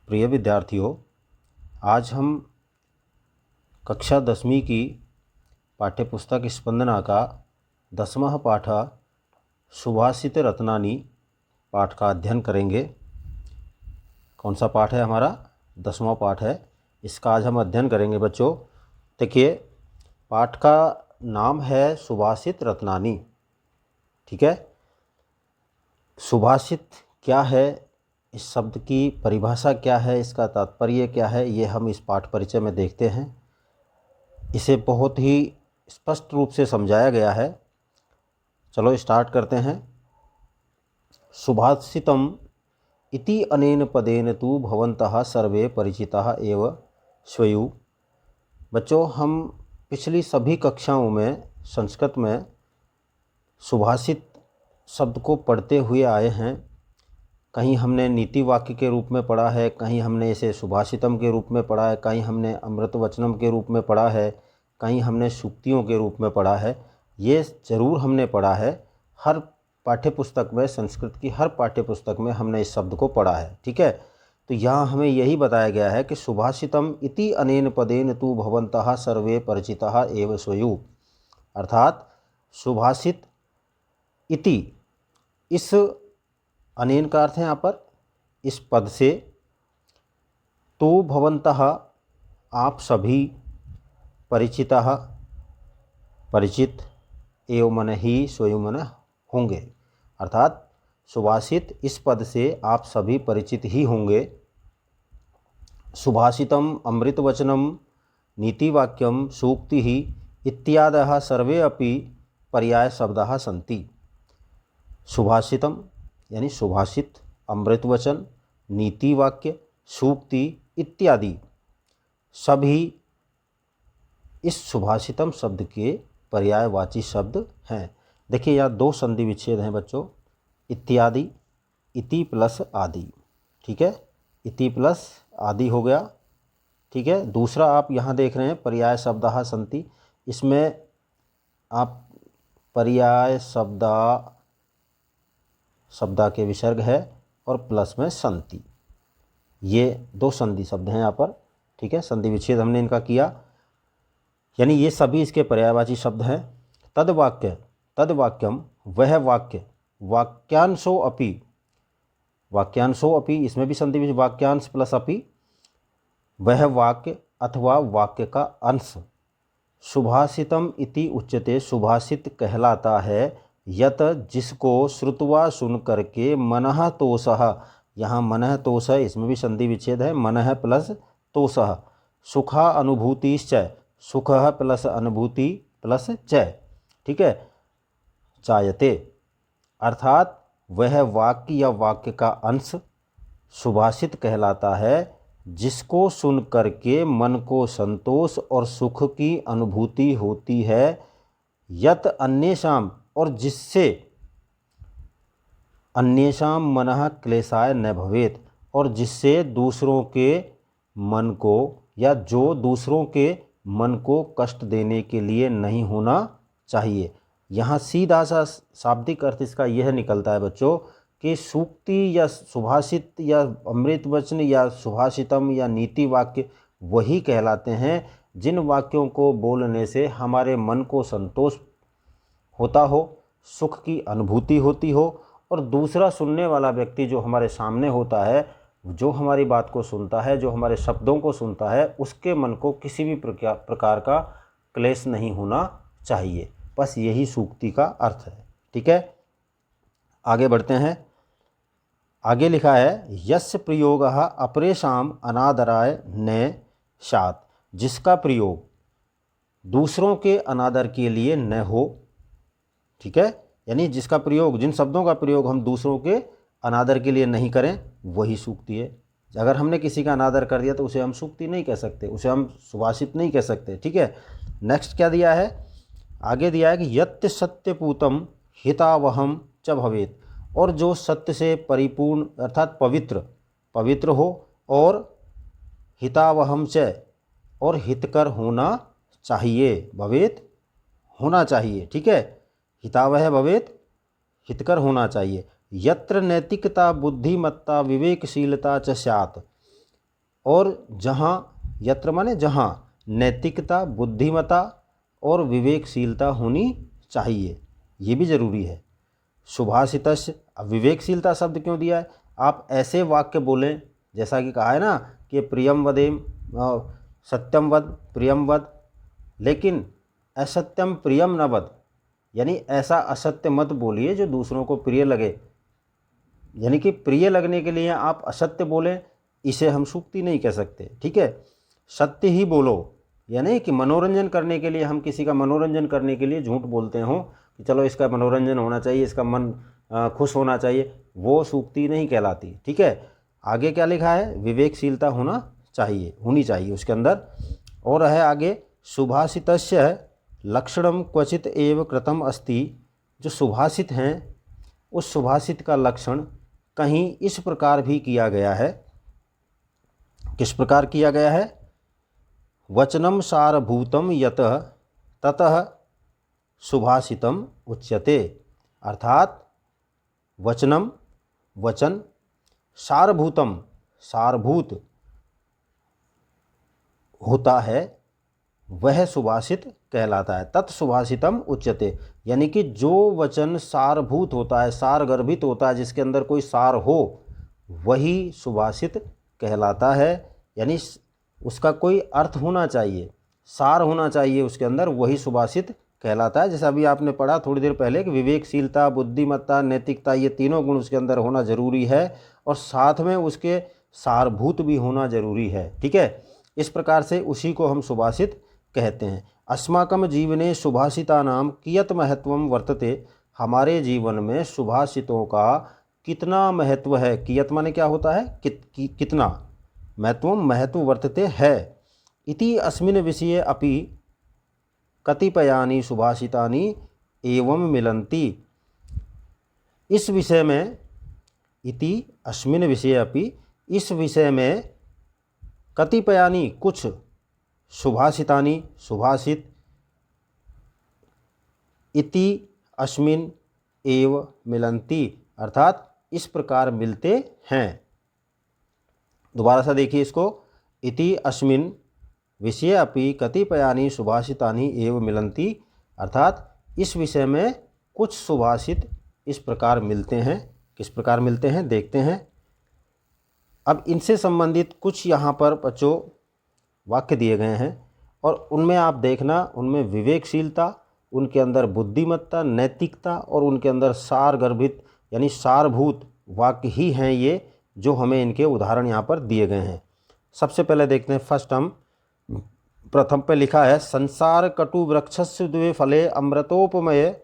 प्रिय विद्यार्थियों, आज हम कक्षा 10वीं की पाठ्यपुस्तक स्पंदना का 10वां पाठ सुभाषित रत्नानि पाठ का अध्ययन करेंगे। कौन सा पाठ है? हमारा 10वां पाठ है। इसका आज हम अध्ययन करेंगे। बच्चों देखिए, पाठ का नाम है सुभाषित रत्नानि। ठीक है, सुभाषित क्या है, इस शब्द की परिभाषा क्या है, इसका तात्पर्य क्या है, ये हम इस पाठ परिचय में देखते हैं। इसे बहुत ही स्पष्ट रूप से समझाया गया है। चलो स्टार्ट करते हैं। सुभाषितम इति अनेन पदेन तु भवन्तः सर्वे परिचिताः एव स्युः। बच्चों, हम पिछली सभी कक्षाओं में संस्कृत में सुभाषित शब्द को पढ़ते हुए आए हैं। कहीं हमने नीति वाक्य के रूप में पढ़ा है, कहीं हमने इसे सुभाषितम के रूप में पढ़ा है, कहीं हमने अमृत वचनम के रूप में पढ़ा है, कहीं हमने सूक्तियों के रूप में पढ़ा है। ये ज़रूर हमने पढ़ा है। हर पाठ्यपुस्तक में, संस्कृत की हर पाठ्यपुस्तक में हमने इस शब्द को पढ़ा है। ठीक है, तो यहाँ हमें यही बताया गया है कि सुभाषितम इति अनेन पदेन तु भवन्तः सर्वे परिचिताः एव स्युः। अर्थात सुभाषित इति, इस अनेन का अर्थ है यहाँ पर इस पद से, तो भवन्तः आप सभी, परिचितः परिचित, एव मन ही स्वयं मन होंगे। अर्थात सुभाषित इस पद से आप सभी परिचित ही होंगे। सुभाषितम अमृतवचनम नीतिवाक्यम सूक्ति ही इत्यादयः सर्वे अपि पर्याय शब्दाः सन्ति। सुभाषितम यानी सुभाषित, अमृतवचन, नीति वाक्य, सूक्ति इत्यादि सभी इस सुभाषितम शब्द के पर्यायवाची शब्द हैं। देखिए, यहाँ दो संधि विच्छेद हैं बच्चों, इत्यादि, इति प्लस आदि। ठीक है, इति प्लस आदि हो गया। ठीक है, दूसरा आप यहाँ देख रहे हैं पर्याय शब्दाः सन्ति। इसमें आप पर्याय शब्दा के विसर्ग है और प्लस में संति, ये दो संधि शब्द हैं यहाँ पर। ठीक है, संधि विच्छेद हमने इनका किया, यानी ये सभी इसके पर्यायवाची शब्द हैं। तद्वाक्यम वह वाक्य, वाक्यांशो अपि, इसमें भी संधि विच्छेद, वाक्यांश प्लस अपि, वह वाक्य अथवा वाक्य का अंश। सुभाषितम इति उच्यते, सुभाषित कहलाता है। यत, जिसको, श्रुत्वा सुन करके, मनः तोषः, यहाँ मनः तोष है, इसमें भी संधि विच्छेद है, मनः प्लस तोषः, सुखा अनुभूतिश्च, सुख प्लस अनुभूति प्लस च। ठीक है, जायते, अर्थात वह वाक्य या वाक्य का अंश सुभाषित कहलाता है जिसको सुन करके मन को संतोष और सुख की अनुभूति होती है। यत अन्येषाम, और जिससे, अन्येषाम मनः क्लेशाय न भवेत्, और जिससे दूसरों के मन को, या जो दूसरों के मन को कष्ट देने के लिए नहीं होना चाहिए। यहाँ सीधा सा शाब्दिक अर्थ इसका यह निकलता है बच्चों कि सूक्ति या सुभाषित या अमृत वचन या सुभाषितम या नीति वाक्य वही कहलाते हैं जिन वाक्यों को बोलने से हमारे मन को संतोष होता हो, सुख की अनुभूति होती हो, और दूसरा सुनने वाला व्यक्ति जो हमारे सामने होता है, जो हमारी बात को सुनता है, जो हमारे शब्दों को सुनता है, उसके मन को किसी भी प्रकार का क्लेश नहीं होना चाहिए। बस यही सूक्ति का अर्थ है। ठीक है, आगे बढ़ते हैं। आगे लिखा है, यस्य प्रयोगः अपरेषाम अनादराय न स्यात्, जिसका प्रयोग दूसरों के अनादर के लिए न हो। ठीक है, यानी जिसका प्रयोग, जिन शब्दों का प्रयोग हम दूसरों के अनादर के लिए नहीं करें, वही सूक्ति है। अगर हमने किसी का अनादर कर दिया तो उसे हम सूक्ति नहीं कह सकते, उसे हम सुभाषित नहीं कह सकते। ठीक है, नेक्स्ट क्या दिया है? आगे दिया है कि यत्य सत्यपूतम हितावहम च भवेत्, और जो सत्य से परिपूर्ण अर्थात पवित्र हो, और हितावहम च, और हितकर होना चाहिए, भवेत् होना चाहिए। ठीक है, हितावह भवेत्, हितकर होना चाहिए। यत्र नैतिकता बुद्धिमत्ता विवेकशीलता च स्यात्, और जहाँ, यत्र माने जहाँ, नैतिकता, बुद्धिमता और विवेकशीलता होनी चाहिए, ये भी ज़रूरी है। सुभाषितस्य, अब विवेकशीलता शब्द क्यों दिया है? आप ऐसे वाक्य बोलें, जैसा कि कहा है ना कि प्रियम वदेम, सत्यम वद प्रियम वद, लेकिन असत्यम प्रियम न वद, यानी ऐसा असत्य मत बोलिए जो दूसरों को प्रिय लगे। यानी कि प्रिय लगने के लिए आप असत्य बोलें, इसे हम सूक्ति नहीं कह सकते, ठीक है। सत्य ही बोलो, यानी कि मनोरंजन करने के लिए, हम किसी का मनोरंजन करने के लिए झूठ बोलते हों कि चलो इसका मनोरंजन होना चाहिए, इसका मन खुश होना चाहिए, वो सूक्ति नहीं कहलाती, ठीक है। आगे क्या लिखा है? विवेकशीलता होनी चाहिए उसके अंदर। और है आगे, सुभाषितस्य लक्षणम क्वचित एव कृतम अस्ति। जो सुभाषित हैं, उस सुभाषित का लक्षण कहीं इस प्रकार भी किया गया है। किस प्रकार किया गया है? वचनम सारभूतम यतः ततः सुभाषितम उच्यते। अर्थात वचनम, वचन, सारभूतम, सारभूत होता है, वह सुभाषित कहलाता है। तत्सुभाषितम उच्यते, यानी कि जो वचन सारभूत होता है, सारगर्भित होता है, जिसके अंदर कोई सार हो, वही सुभाषित कहलाता है। यानी उसका कोई अर्थ होना चाहिए, सार होना चाहिए उसके अंदर, वही सुभाषित कहलाता है। जैसा अभी आपने पढ़ा थोड़ी देर पहले कि विवेकशीलता, बुद्धिमत्ता, नैतिकता, ये तीनों गुण उसके अंदर होना जरूरी है, और साथ में उसके सारभूत भी होना जरूरी है, ठीक है। इस प्रकार से उसी को हम सुभाषित कहते हैं। अस्माकं जीवने सुभाषितानां कियत् महत्वं वर्तते। हमारे जीवन में सुभाषितों का कितना महत्व है। कियत् माने क्या होता है? कितना, महत्व वर्तते है। इति अस्मिन् विषये अपि कतिपयानि सुभाषितानि एवं मिलन्ति। इस विषय में, इति अस्मिन् विषये अपि, इस विषय में, कतिपयानि कुछ, सुभाषितानि सुभाषित, इति अस्मिन् एव मिलन्ति, अर्थात इस प्रकार मिलते हैं। दोबारा सा देखिए इसको, इति अस्मिन् विषये अपि कतिपयानि सुभाषितानि एव मिलन्ति, अर्थात इस विषय में कुछ सुभाषित इस प्रकार मिलते हैं। किस प्रकार मिलते हैं देखते हैं। अब इनसे संबंधित कुछ यहाँ पर बच्चों वाक्य दिए गए हैं, और उनमें आप देखना, उनमें विवेकशीलता, उनके अंदर बुद्धिमत्ता, नैतिकता, और उनके अंदर सार गर्भित यानी सारभूत वाक्य ही हैं ये, जो हमें इनके उदाहरण यहाँ पर दिए गए हैं। सबसे पहले देखते हैं, फर्स्ट हम प्रथम पे लिखा है, संसार कटु वृक्षस्य द्वे फले अमृतोपमय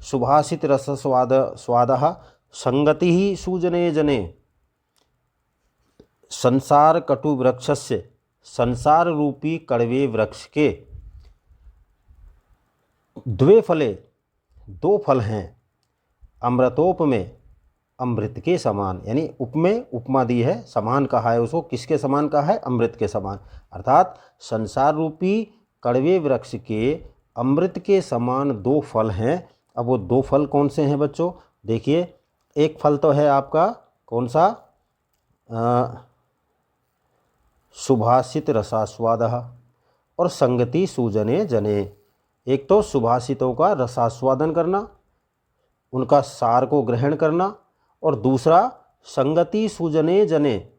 सुभाषित रस स्वादः संगति ही सूजने जने। संसार कटु वृक्षस्य, संसार रूपी कड़वे वृक्ष के, द्वे फले, दो फल हैं, अमृतोपमेय, अमृत के समान, यानी उपमेय उपमा दी है, समान कहा है उसको, किसके समान कहा है? अमृत के समान। अर्थात संसार रूपी कड़वे वृक्ष के अमृत के समान दो फल हैं। अब वो दो फल कौन से हैं बच्चों? देखिए, एक फल तो है आपका कौन सा? सुभाषित रसास्वादः और संगति सूजने जने। एक तो सुभाषितों का रसास्वादन करना, उनका सार को ग्रहण करना, और दूसरा संगति सूजने जने,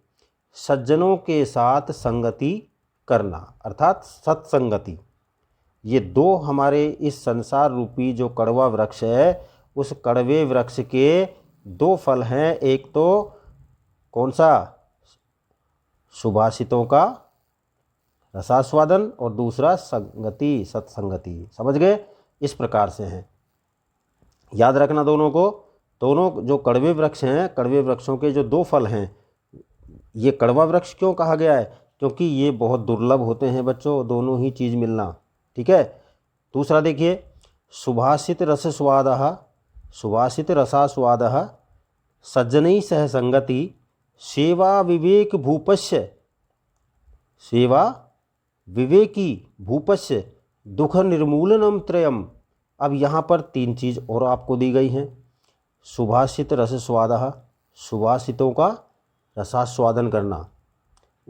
सज्जनों के साथ संगति करना, अर्थात सत्संगति। ये दो हमारे इस संसार रूपी जो कड़वा वृक्ष है, उस कड़वे वृक्ष के दो फल हैं। एक तो कौन सा? सुभाषितों का रसास्वादन, और दूसरा संगति, सत्संगति। समझ गए? इस प्रकार से हैं, याद रखना दोनों को। दोनों जो कड़वे वृक्ष हैं, कड़वे वृक्षों के जो दो फल हैं, ये कड़वा वृक्ष क्यों कहा गया है? क्योंकि ये बहुत दुर्लभ होते हैं बच्चों, दोनों ही चीज़ मिलना, ठीक है। दूसरा देखिए, सुभाषित रस स्वादः, सुभाषित रसास्वादः सज्जनैः सह संगति सेवा विवेक भूपस्य, सेवा विवेकी भूपस्य दुख निर्मूलनम त्रयम। अब यहाँ पर तीन चीज़ और आपको दी गई हैं। सुभाषित रस स्वादः, सुभाषितों का रसास्वादन करना,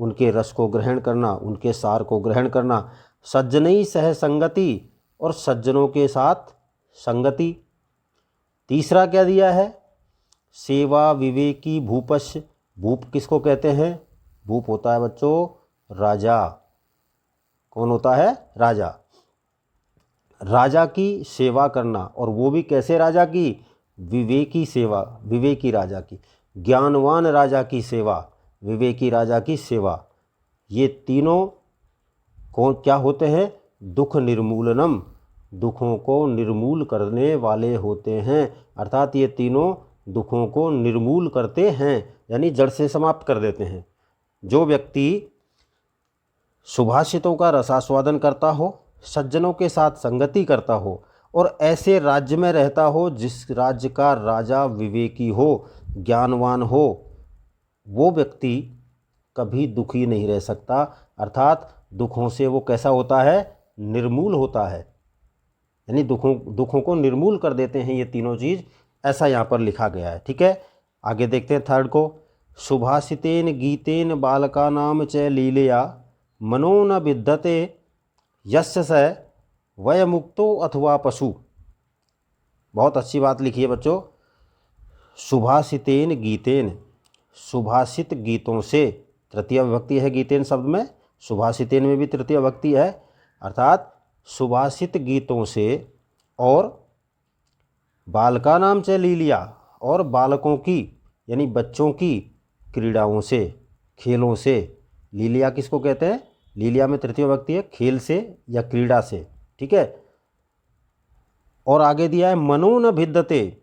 उनके रस को ग्रहण करना, उनके सार को ग्रहण करना। सज्जनई सह संगति, और सज्जनों के साथ संगति। तीसरा क्या दिया है? सेवा विवेकी भूपस्य। भूप किसको कहते हैं? भूप होता है बच्चों राजा। कौन होता है? राजा। राजा की सेवा करना, और वो भी कैसे राजा की? विवेकी सेवा, विवेकी राजा की। ज्ञानवान राजा की सेवा, विवेकी राजा की सेवा। ये तीनों कौन क्या होते हैं? दुख निर्मूलनम, दुखों को निर्मूल करने वाले होते हैं। अर्थात ये तीनों दुखों को निर्मूल करते हैं, यानी जड़ से समाप्त कर देते हैं। जो व्यक्ति सुभाषितों का रसास्वादन करता हो, सज्जनों के साथ संगति करता हो, और ऐसे राज्य में रहता हो जिस राज्य का राजा विवेकी हो, ज्ञानवान हो, वो व्यक्ति कभी दुखी नहीं रह सकता। अर्थात दुखों से वो कैसा होता है? निर्मूल होता है, यानी दुखों को निर्मूल कर देते हैं ये तीनों चीज़। ऐसा यहाँ पर लिखा गया है। ठीक है, आगे देखते हैं थर्ड को। सुभाषितेन गीतेन बालका नाम च लीलया मनो न विद्यते यस्य स वय मुक्तो अथवा पशु। बहुत अच्छी बात लिखी है बच्चों। सुभाषितेन गीतेन, सुभाषित गीतों से, तृतीय विभक्ति है गीतेन शब्द में, सुभाषितेन में भी तृतीय विभक्ति है। अर्थात सुभाषित गीतों से, और बालका नाम च लीलिया, और बालकों की यानी बच्चों की क्रीड़ाओं से, खेलों से। लीलिया किसको कहते हैं? लीलिया में तृतीय विभक्ति है, खेल से या क्रीड़ा से। ठीक है, और आगे दिया है मनो न भिद्यते,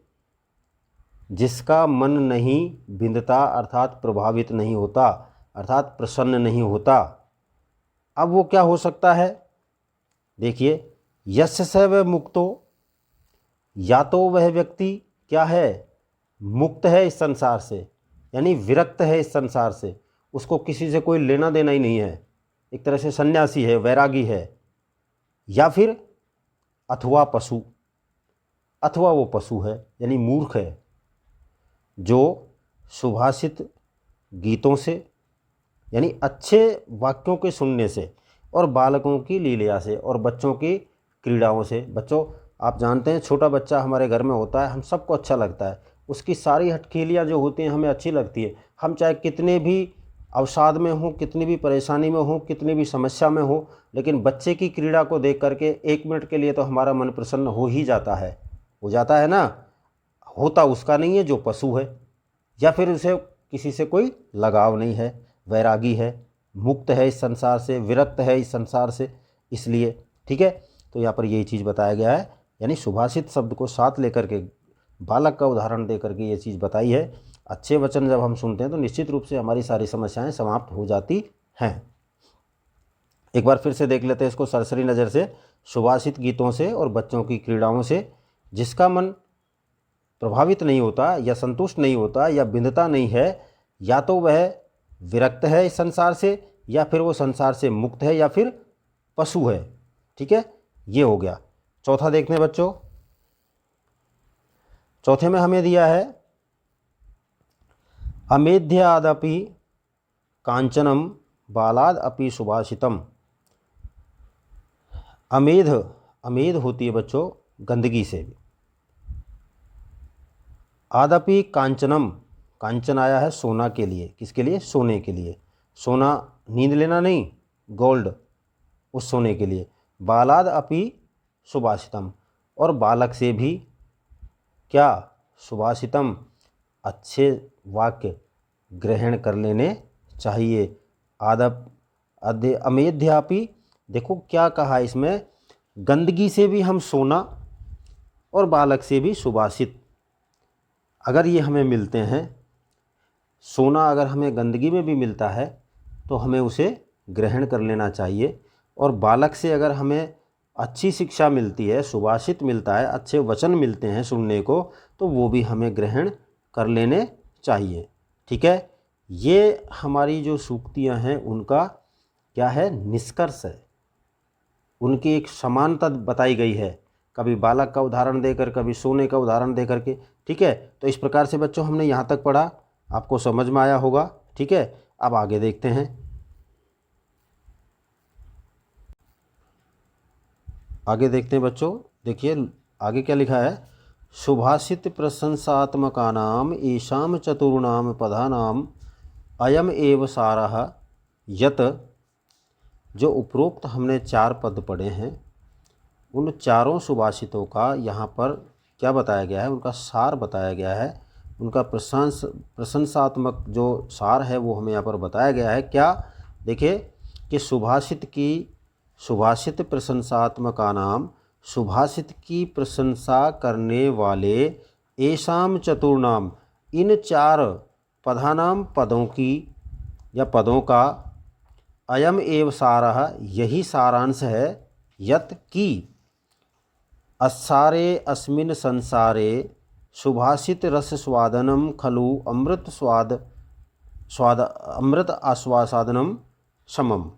जिसका मन नहीं भिंदता, अर्थात प्रभावित नहीं होता, अर्थात प्रसन्न नहीं होता। अब वो क्या हो सकता है? देखिए, यस्य स वह मुक्तो, या तो वह व्यक्ति क्या है? मुक्त है इस संसार से, यानी विरक्त है इस संसार से, उसको किसी से कोई लेना देना ही नहीं है, एक तरह से सन्यासी है, वैरागी है। या फिर अथवा पशु, अथवा वो पशु है यानी मूर्ख है, जो सुभाषित गीतों से यानी अच्छे वाक्यों के सुनने से, और बालकों की लीला से, और बच्चों की क्रीड़ाओं से। बच्चों, आप जानते हैं छोटा बच्चा हमारे घर में होता है, हम सबको अच्छा लगता है, उसकी सारी हटखेलियाँ जो होती हैं हमें अच्छी लगती है। हम चाहे कितने भी अवसाद में हों, कितनी भी परेशानी में हों, कितनी भी समस्या में हो, लेकिन बच्चे की क्रीड़ा को देख करके 1 मिनट के लिए तो हमारा मन प्रसन्न हो ही जाता है, हो जाता है ना। होता उसका नहीं है जो पशु है, या फिर उसे किसी से कोई लगाव नहीं है, वैरागी है, मुक्त है इस संसार से, विरक्त है इस संसार से, इसलिए। ठीक है, तो यहाँ पर यही चीज़ बताया गया है, यानी सुभाषित शब्द को साथ लेकर के, बालक का उदाहरण दे करके ये चीज़ बताई है। अच्छे वचन जब हम सुनते हैं तो निश्चित रूप से हमारी सारी समस्याएं समाप्त हो जाती हैं। एक बार फिर से देख लेते हैं इसको सरसरी नज़र से। सुभाषित गीतों से और बच्चों की क्रीड़ाओं से जिसका मन प्रभावित नहीं होता, या संतुष्ट नहीं होता, या बिंधता नहीं है, या तो वह विरक्त है इस संसार से, या फिर वो संसार से मुक्त है, या फिर पशु है। ठीक है, ये हो गया। चौथा देखते हैं बच्चों। चौथे में हमें दिया है अमेध्यादपि कांचनम बालाद अपि सुभाषितम। अमेध, अमेध होती है बच्चों गंदगी से। आदपि कांचनम, कांचन आया है सोना के लिए, किसके लिए? सोने के लिए। सोना नींद लेना नहीं, गोल्ड, उस सोने के लिए। बालाद अपि सुभाषितम, और बालक से भी क्या? सुभाषितम, अच्छे वाक्य ग्रहण कर लेने चाहिए। अमेध्यापि, देखो क्या कहा इसमें, गंदगी से भी हम सोना, और बालक से भी सुभाषित। अगर ये हमें मिलते हैं, सोना अगर हमें गंदगी में भी मिलता है तो हमें उसे ग्रहण कर लेना चाहिए, और बालक से अगर हमें अच्छी शिक्षा मिलती है, सुभाषित मिलता है, अच्छे वचन मिलते हैं सुनने को, तो वो भी हमें ग्रहण कर लेने चाहिए। ठीक है, ये हमारी जो सूक्तियाँ हैं उनका क्या है? निष्कर्ष है। उनकी एक समानता बताई गई है, कभी बालक का उदाहरण देकर, कभी सोने का उदाहरण देकर के। ठीक है, तो इस प्रकार से बच्चों हमने यहाँ तक पढ़ा, आपको समझ में आया होगा। ठीक है, अब आगे देखते हैं। आगे देखते हैं बच्चों। देखिए आगे क्या लिखा है। सुभाषित प्रशंसात्मकानाम येषां चतुर्णाम पदानाम अयम एव सारः यत। जो उपरोक्त हमने 4 पद पढ़े हैं उन चारों सुभाषितों का यहाँ पर क्या बताया गया है, उनका सार बताया गया है। उनका प्रशंसात्मक जो सार है वो हमें यहाँ पर बताया गया है। क्या देखिए कि सुभाषित प्रशंसात्मका नाम, सुभाषित की प्रशंसा करने वाले येषां चतुर्णाम, इन 4 पदानाम पदों की या पदों का अयम एव सारः, यही सारांश है, यत की अस्सारे अस्मिन् संसारे सुभाषित रस स्वादनम खलु अमृत आस्वादनम समम।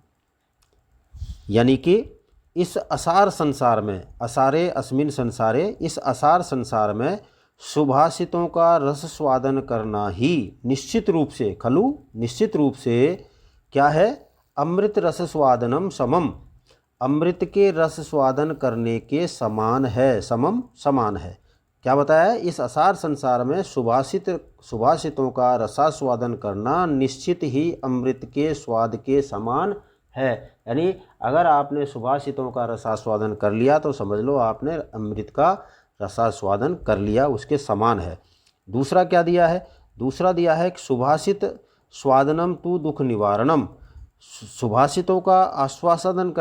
यानी कि इस असार संसार में, असारे अस्मिन् संसारे, इस असार संसार में सुभाषितों का रस स्वादन करना ही निश्चित रूप से, खलु निश्चित रूप से क्या है, अमृत रस स्वादनम समम, अमृत के रस स्वादन करने के समान है, समम समान है। क्या बताया है, इस असार संसार में सुभाषितों का रसास्वादन करना निश्चित ही अमृत के स्वाद के समान है। यानी अगर आपने सुभाषितों का रसास्वादन कर लिया तो समझ लो आपने अमृत का रसास्वादन कर लिया, उसके समान है। दूसरा क्या दिया है, दूसरा दिया है कि सुभाषित स्वादनम तु दुख निवारणम, सुभाषितों का आस्वादन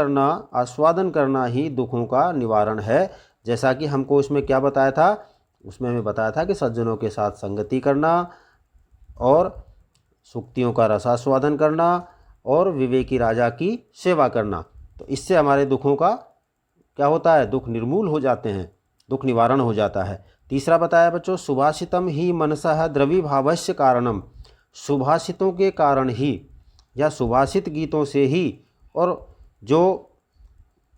करना ही दुखों का निवारण है। जैसा कि हमको उसमें क्या बताया था, उसमें हमें बताया था कि सज्जनों के साथ संगति करना और सूक्तियों का रसास्वादन करना और विवेकी राजा की सेवा करना, तो इससे हमारे दुखों का क्या होता है, दुख निर्मूल हो जाते हैं, दुख निवारण हो जाता है। तीसरा बताया बच्चों, सुभाषितम ही मनसः द्रविभावस्य कारणम, सुभाषितों के कारण ही या सुभाषित गीतों से ही, और जो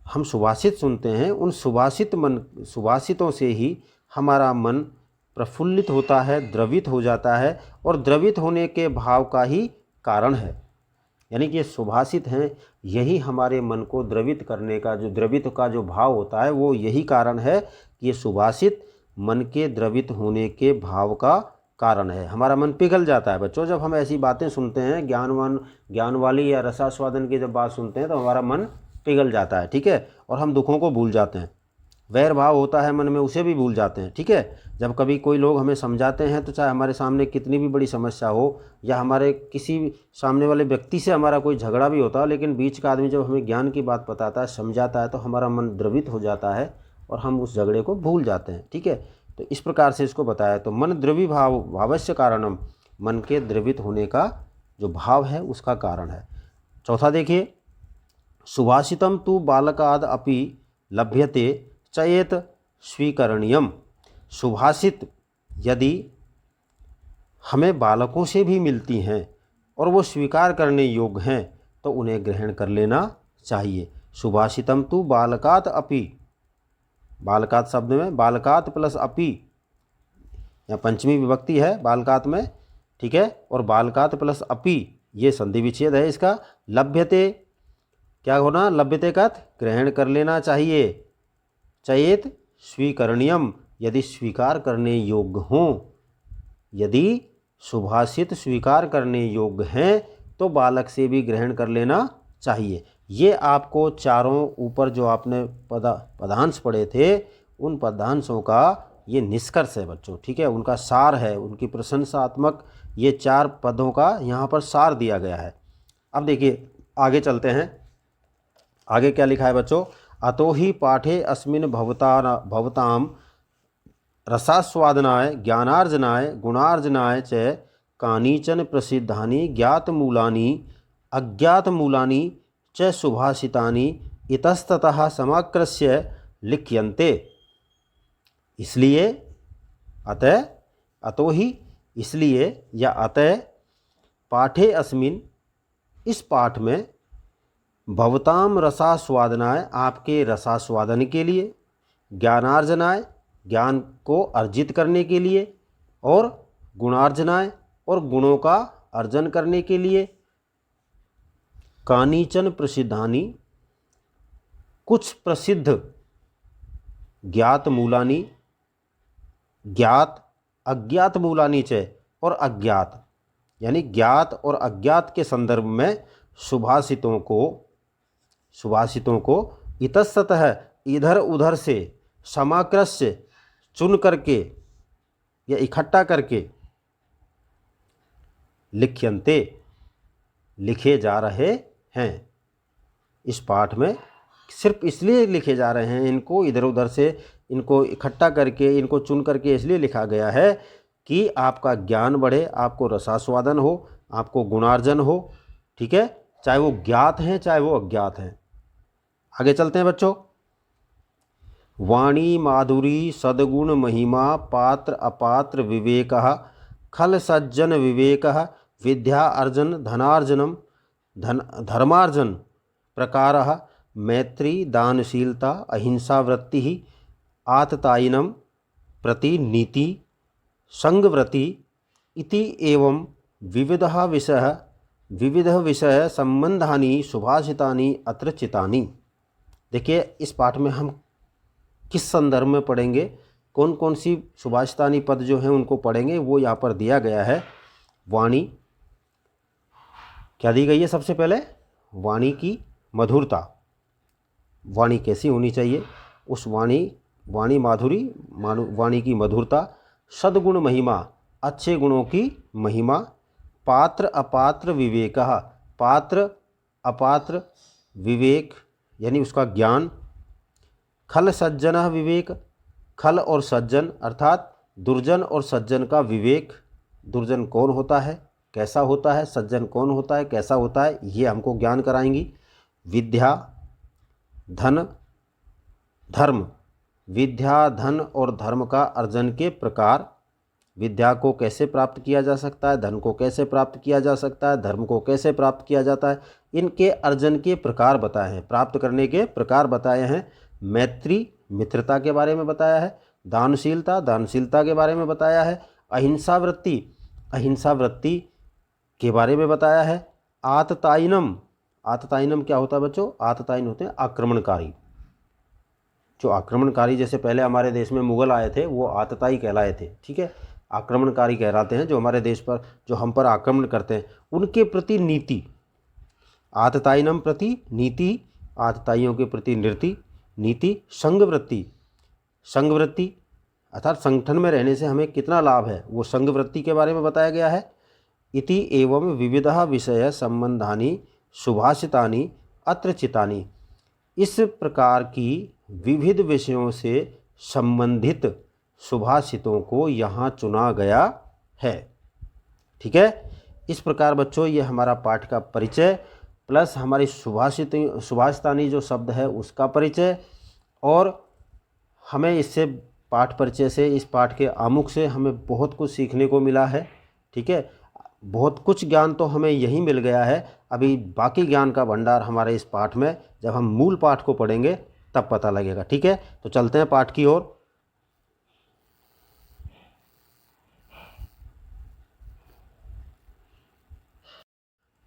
हम सुभाषित सुनते हैं उन सुभाषितों से ही हमारा मन प्रफुल्लित होता है, द्रवित हो जाता है, और द्रवित होने के भाव का ही कारण है। यानी कि सुभाषित हैं, यही हमारे मन को द्रवित करने का, जो द्रवित का जो भाव होता है वो यही कारण है कि ये सुभाषित मन के द्रवित होने के भाव का कारण है। हमारा मन पिघल जाता है बच्चों जब हम ऐसी बातें सुनते हैं, ज्ञान वाली या रसास्वादन की जब बात सुनते हैं तो हमारा मन पिघल जाता है, ठीक है, और हम दुखों को भूल जाते हैं। वैर भाव होता है मन में, उसे भी भूल जाते हैं, ठीक है। जब कभी कोई लोग हमें समझाते हैं तो चाहे हमारे सामने कितनी भी बड़ी समस्या हो या हमारे किसी सामने वाले व्यक्ति से हमारा कोई झगड़ा भी होता है, लेकिन बीच का आदमी जब हमें ज्ञान की बात बताता है, समझाता है, तो हमारा मन द्रवित हो जाता है और हम उस झगड़े को भूल जाते हैं, ठीक है। तो इस प्रकार से इसको बताया। तो मन द्रवी भावस्य कारणम, मन के द्रवित होने का जो भाव है उसका कारण है। चौथा देखिए, सुभाषितम तु बालकाद अपि लभ्यते चयेत स्वीकरणीयम, सुभाषित यदि हमें बालकों से भी मिलती हैं और वो स्वीकार करने योग्य हैं तो उन्हें ग्रहण कर लेना चाहिए। सुभाषितम तु बालकात अपि, बालकात शब्द में बालकात प्लस अपि, या पंचमी विभक्ति है बालकात में, ठीक है, और बालकात प्लस अपि ये संधि विच्छेद है इसका। लभ्यते क्या होना, लभ्यते का ग्रहण कर लेना चाहिए। चयेत स्वीकरणीयम, यदि स्वीकार करने योग्य हों, यदि सुभाषित स्वीकार करने योग्य हैं तो बालक से भी ग्रहण कर लेना चाहिए। ये आपको चारों ऊपर जो आपने पदांश पढ़े थे उन पदांशों का ये निष्कर्ष है बच्चों, ठीक है, उनका सार है, उनकी प्रशंसात्मक ये 4 पदों का यहाँ पर सार दिया गया है। अब देखिए आगे चलते हैं, आगे क्या लिखा है बच्चों। अतो ही पाठे अस्मिन् भवताम रसास्वादनाय ज्ञानार्जनाय गुणार्जनाय च कानिचन प्रसिद्धानि ज्ञातमूलानि अज्ञातमूलानि च सुभाषितानि इतस्ततः समाकृष्य लिख्यन्ते। इसलिए अतः, अतो ही इसलिए या अतः, पाठे अस्मिन् इस पाठ में, भवताम रसास्वादनाय आपके रसास्वादन के लिए, ज्ञानार्जनाय ज्ञान को अर्जित करने के लिए, और गुणार्जनाय और गुणों का अर्जन करने के लिए, कानिचन प्रसिद्धानि कुछ प्रसिद्ध ज्ञात मूलानि, ज्ञात अज्ञात मूलानि च, और अज्ञात यानी ज्ञात और अज्ञात के संदर्भ में सुभाषितों को इतस्ततः इधर उधर से समाक्रस्य चुन करके या इकट्ठा करके लिख्यन्ते लिखे जा रहे हैं। इस पाठ में सिर्फ इसलिए लिखे जा रहे हैं, इनको इधर उधर से इनको इकट्ठा करके इनको चुन करके इसलिए लिखा गया है कि आपका ज्ञान बढ़े, आपको रसास्वादन हो, आपको गुणार्जन हो। ठीक है, चाहे वो ज्ञात हैं चाहे वो अज्ञात हैं। आगे चलते हैं बच्चों। वाणी माधुरी सद्गुण महिमा पात्र अपात्र विवेकः खल सज्जन विवेकः विद्या अर्जन धनार्जनम धर्मार्जन प्रकारः मैत्री दानशीलता अहिंसा वृत्ति आततायिनम प्रति नीति संगवृत्ति इति एवं विविध विषय संबंधानि सुभाषितानि अत्र चितानि। देखिए, इस पाठ में हम किस संदर्भ में पढ़ेंगे, कौन कौन सी सुभाषितानि पद जो हैं उनको पढ़ेंगे, वो यहाँ पर दिया गया है। वाणी क्या दी गई है? सबसे पहले वाणी की मधुरता, वाणी कैसी होनी चाहिए, उस वाणी माधुरी, वाणी की मधुरता, सद्गुण महिमा, अच्छे गुणों की महिमा, पात्र अपात्र विवेकः, पात्र अपात्र विवेक यानी उसका ज्ञान, खल सज्जनः विवेक, खल और सज्जन अर्थात दुर्जन और सज्जन का विवेक, दुर्जन कौन होता है, कैसा होता है, सज्जन कौन होता है, कैसा होता है, ये हमको ज्ञान कराएंगी। विद्या धन धर्म, विद्या धन और धर्म का अर्जन के प्रकार, विद्या को कैसे प्राप्त किया जा सकता है, धन को कैसे प्राप्त किया जा सकता है, धर्म को कैसे प्राप्त किया जाता है, इनके अर्जन के प्रकार बताए हैं, प्राप्त करने के प्रकार बताए हैं। मैत्री मित्रता के बारे में बताया है, दानशीलता दानशीलता के बारे में बताया है, अहिंसा वृत्ति के बारे में बताया है, आततायिनम क्या होता है बच्चों? आततायिन होते हैं आक्रमणकारी, जो आक्रमणकारी, जैसे पहले हमारे देश में मुगल आए थे वो आतताई कहलाए थे। ठीक है, आक्रमणकारी कहलाते हैं जो हमारे देश पर, जो हम पर आक्रमण करते हैं, उनके प्रति नीति, आततायिनम प्रति नीति, आतताइयों के प्रति नीति, संगवृत्ति अर्थात संगठन में रहने से हमें कितना लाभ है, वो संगवृत्ति के बारे में बताया गया है। इति एवं विविधा विषय संबंधानि सुभाषितानि अत्र चितानि, इस प्रकार की विविध विषयों से संबंधित सुभाषितों को यहाँ चुना गया है। ठीक है, इस प्रकार बच्चों ये हमारा पाठ का परिचय प्लस हमारी सुभाषितानि जो शब्द है उसका परिचय, और हमें इससे पाठ परिचय से, इस पाठ के आमुख से हमें बहुत कुछ सीखने को मिला है। ठीक है, बहुत कुछ ज्ञान तो हमें यही मिल गया है, अभी बाकी ज्ञान का भंडार हमारे इस पाठ में जब हम मूल पाठ को पढ़ेंगे तब पता लगेगा। ठीक है, तो चलते हैं पाठ की ओर।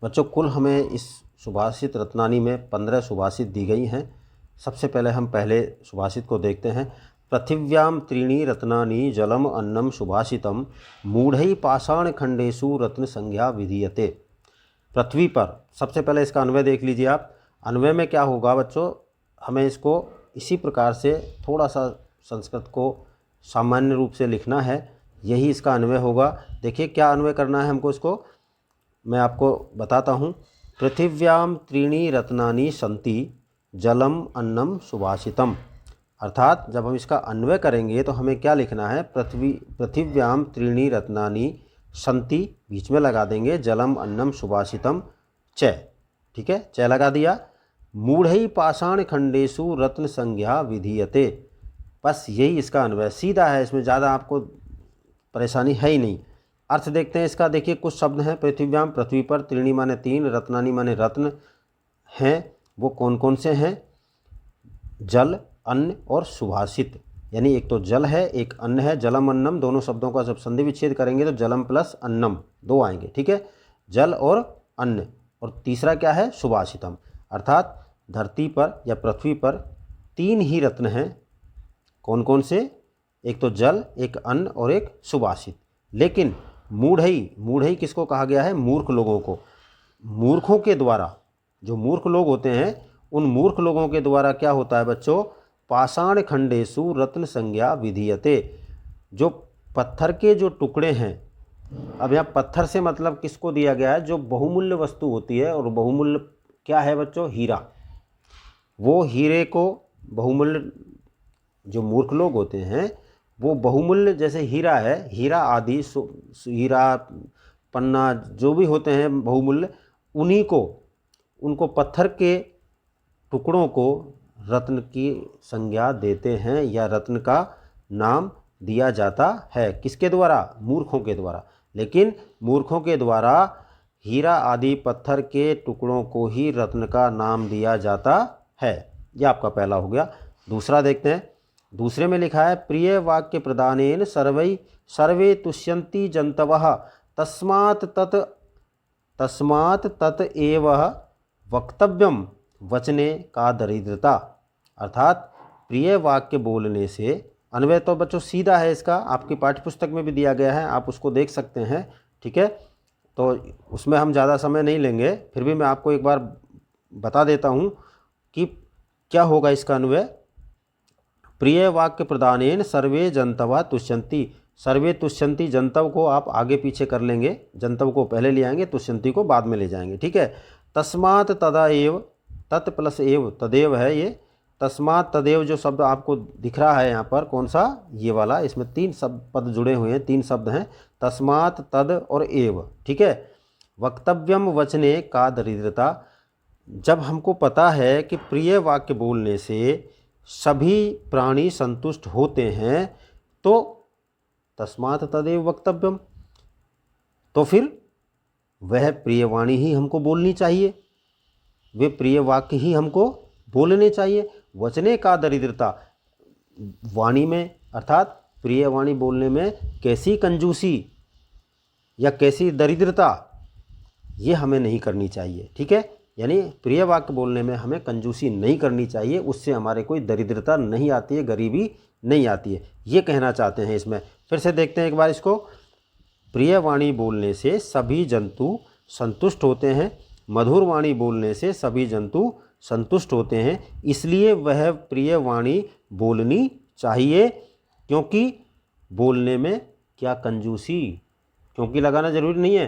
बच्चों, कुल हमें इस सुभाषित रत्नानी में 15 सुभाषित दी गई हैं। सबसे पहले हम पहले सुभाषित को देखते हैं। पृथिव्याम त्रीणि रत्नानि जलम अन्नम सुभाषितम मूढ़ै पाषाण खंडेषु रत्न संज्ञा विधीयते। पृथ्वी पर, सबसे पहले इसका अन्वय देख लीजिए आप। अन्वय में क्या होगा बच्चों, हमें इसको इसी प्रकार से थोड़ा सा संस्कृत को सामान्य रूप से लिखना है, यही इसका अन्वय होगा। देखिए क्या अन्वय करना है हमको, इसको मैं आपको बताता हूँ। पृथिव्याम त्रीणि रत्नानि सन्ति जलम अन्नम सुभाषितम, अर्थात जब हम इसका अन्वय करेंगे तो हमें क्या लिखना है, पृथिव्याम त्रीणि रत्नानि सन्ति, बीच में लगा देंगे जलम अन्नम सुभाषितम च। ठीक है, च लगा दिया। मूढ़ै पाषाण खंडेषु रत्न संज्ञा विधीयते, बस यही इसका अन्वय, सीधा है, इसमें ज़्यादा आपको परेशानी है ही नहीं। अर्थ देखते हैं इसका। देखिए कुछ शब्द हैं, पृथिव्याम पृथ्वी पर, त्रीणि माने 3, रत्नानि माने रत्न हैं, वो कौन कौन से हैं? जल, अन्न और सुभाषित, यानी एक तो जल है एक अन्न है। जलम अन्नम, दोनों शब्दों का जब संधि विच्छेद करेंगे तो जलम प्लस अन्नम 2 आएंगे। ठीक है, जल और अन्न, और तीसरा क्या है? सुभाषितम, अर्थात धरती पर या पृथ्वी पर 3 ही रत्न हैं, कौन कौन से? एक तो जल, एक अन्न और एक सुभाषित। लेकिन मूढ़ई किसको कहा गया है? मूर्ख लोगों को। मूर्खों के द्वारा, जो मूर्ख लोग होते हैं, उन मूर्ख लोगों के द्वारा क्या होता है बच्चों? पाषाण खंडेषु रत्न संज्ञा विधीयते। जो पत्थर के जो टुकड़े हैं, अब यहाँ पत्थर से मतलब किसको दिया गया है? जो बहुमूल्य वस्तु होती है, और बहुमूल्य क्या है बच्चों? हीरा। वो हीरे को बहुमूल्य, जो मूर्ख लोग होते हैं वो बहुमूल्य, जैसे हीरा है, हीरा आदि हीरा, पन्ना, जो भी होते हैं बहुमूल्य, उन्हीं को, उनको पत्थर के टुकड़ों को रत्न की संज्ञा देते हैं, या रत्न का नाम दिया जाता है। किसके द्वारा? मूर्खों के द्वारा। लेकिन मूर्खों के द्वारा हीरा आदि पत्थर के टुकड़ों को ही रत्न का नाम दिया जाता है। यह आपका पहला हो गया। दूसरा देखते हैं। दूसरे में लिखा है, प्रिय वाक्य प्रदानेन सर्वे तुष्यन्ति जंतवः तस्मात् तत एव वक्तव्यम वचने का दरिद्रता। अर्थात प्रिय वाक्य बोलने से, अन्वय तो बच्चों सीधा है इसका, आपकी पाठ्यपुस्तक में भी दिया गया है, आप उसको देख सकते हैं, ठीक है। तो उसमें हम ज़्यादा समय नहीं लेंगे, फिर भी मैं आपको एक बार बता देता हूँ कि क्या होगा इसका अन्वय। प्रिय वाक्य प्रदानेन सर्वे जंतवा तुष्यन्ति। सर्वे तुष्यन्ति, जंतव को आप आगे पीछे कर लेंगे, जंतव को पहले ले आएंगे, तुष्यन्ति को बाद में ले जाएंगे, ठीक है। तस्मात् तदा एव, तत् प्लस एव, तदेव है ये। तस्मात् तदेव जो शब्द आपको दिख रहा है यहाँ पर, कौन सा? ये वाला। इसमें 3 पद जुड़े हुए हैं, 3 शब्द हैं, तस्मात्, तद और एव, ठीक है। वक्तव्यम वचने का दरिद्रता। जब हमको पता है कि प्रिय वाक्य बोलने से सभी प्राणी संतुष्ट होते हैं, तो तस्मात् तदेव वक्तव्यम, तो फिर वह प्रियवाणी ही हमको बोलनी चाहिए, वे प्रिय वाक्य ही हमको बोलने चाहिए। वचने का दरिद्रता, वाणी में, अर्थात प्रिय वाणी बोलने में कैसी कंजूसी या कैसी दरिद्रता, ये हमें नहीं करनी चाहिए, ठीक है। यानी प्रिय वाक्य बोलने में हमें कंजूसी नहीं करनी चाहिए, उससे हमारे कोई दरिद्रता नहीं आती है, गरीबी नहीं आती है, ये कहना चाहते हैं इसमें। फिर से देखते हैं एक बार इसको। प्रिय वाणी बोलने से सभी जंतु संतुष्ट होते हैं, मधुर वाणी बोलने से सभी जंतु संतुष्ट होते हैं, इसलिए वह प्रिय वाणी बोलनी चाहिए। क्योंकि बोलने में क्या कंजूसी, क्योंकि लगाना जरूरी नहीं है।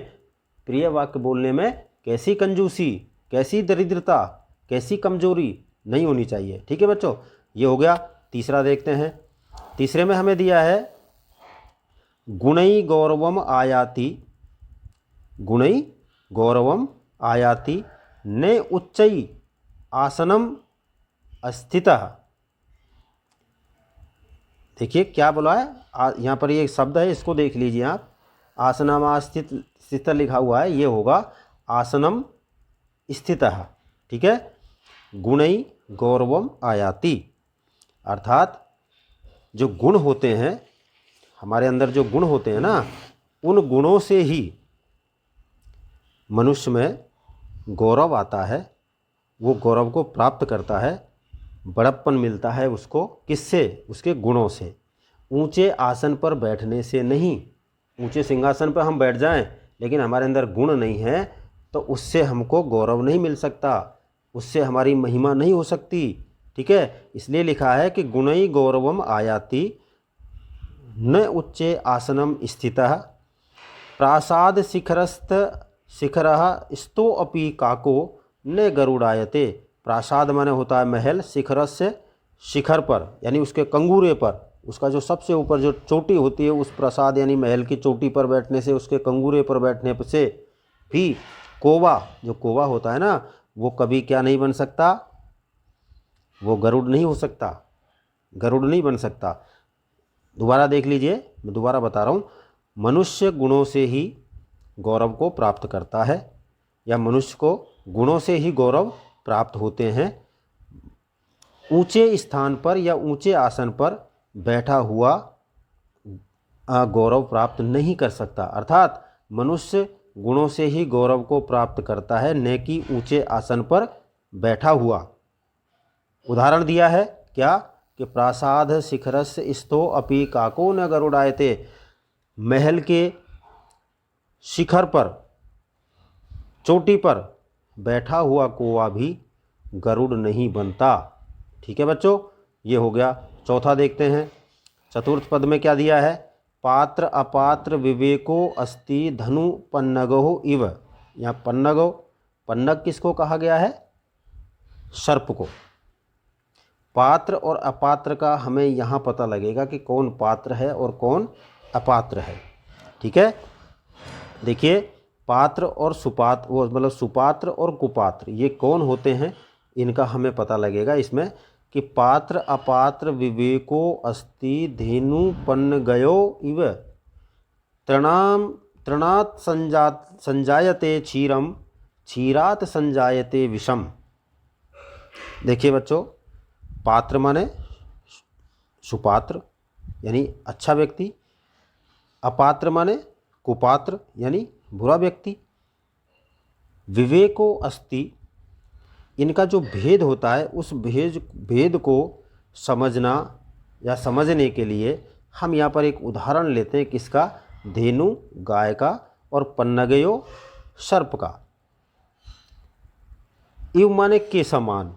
प्रिय वाक्य बोलने में कैसी कंजूसी, कैसी दरिद्रता, कैसी कमजोरी नहीं होनी चाहिए, ठीक है बच्चों। ये हो गया। तीसरा देखते हैं। तीसरे में हमें दिया है, गुणै गौरवम आयाति, गुणै गौरवम आयाति ने उच्चै आसनम अस्थितः। देखिए क्या बोला है यहाँ पर, ये शब्द है, इसको देख लीजिए आप। आसनमा स्थित लिखा हुआ है, ये होगा आसनम स्थितः, ठीक है। गुणै गौरवम आयाति, अर्थात जो गुण होते हैं हमारे अंदर, जो गुण होते हैं ना, उन गुणों से ही मनुष्य में गौरव आता है, वो गौरव को प्राप्त करता है, बड़प्पन मिलता है उसको। किससे? उसके गुणों से। ऊंचे आसन पर बैठने से नहीं। ऊंचे सिंहासन पर हम बैठ जाएं, लेकिन हमारे अंदर गुण नहीं है, तो उससे हमको गौरव नहीं मिल सकता, उससे हमारी महिमा नहीं हो सकती, ठीक है। इसलिए लिखा है कि गुणै गौरवम आयाति न उच्चे आसनम स्थितः प्रासाद शिखरः स्तो अपि काको न गरुड़ायते। प्रासाद माने होता है महल, शिखरस्य शिखर पर, यानी उसके कंगूरे पर, उसका जो सबसे ऊपर जो चोटी होती है, उस प्रासाद यानी महल की चोटी पर बैठने से, उसके कंगूरे पर बैठने से भी कौवा, जो कौवा होता है ना, वो कभी क्या नहीं बन सकता? वो गरुड़ नहीं हो सकता, गरुड़ नहीं बन सकता। दोबारा देख लीजिए, मैं दोबारा बता रहा हूँ। मनुष्य गुणों से ही गौरव को प्राप्त करता है, या मनुष्य को गुणों से ही गौरव प्राप्त होते हैं। ऊंचे स्थान पर या ऊंचे आसन पर बैठा हुआ गौरव प्राप्त नहीं कर सकता। अर्थात मनुष्य गुणों से ही गौरव को प्राप्त करता है, न कि ऊंचे आसन पर बैठा हुआ। उदाहरण दिया है क्या? कि प्रासाद शिखरस्य स्थो अपि काको न गरुड़ायते, महल के शिखर पर, चोटी पर बैठा हुआ कौवा भी गरुड़ नहीं बनता। ठीक है बच्चों, ये हो गया। चौथा देखते हैं, चतुर्थ पद में क्या दिया है, पात्र अपात्र विवेको अस्ति धनु पन्नगो इव। यहाँ पन्नगो, पन्नग किसको कहा गया है, सर्प को। पात्र और अपात्र का हमें यहाँ पता लगेगा कि कौन पात्र है और कौन अपात्र है। ठीक है, देखिए पात्र और सुपात्र, वो मतलब सुपात्र और कुपात्र, ये कौन होते हैं, इनका हमें पता लगेगा इसमें कि पात्र अपात्र विवेको अस्ति धेनु पन्न गयो इव तृणात् संजायते क्षीरम क्षीरात संजायते विषम। देखिए बच्चों, पात्र माने सुपात्र यानी अच्छा व्यक्ति, अपात्र माने कुपात्र यानी बुरा व्यक्ति, विवेको अस्ति, इनका जो भेद होता है उस भेद को समझना या समझने के लिए हम यहाँ पर एक उदाहरण लेते हैं, किसका, धेनु गाय का और पन्नगयो सर्प का। इव माने के समान।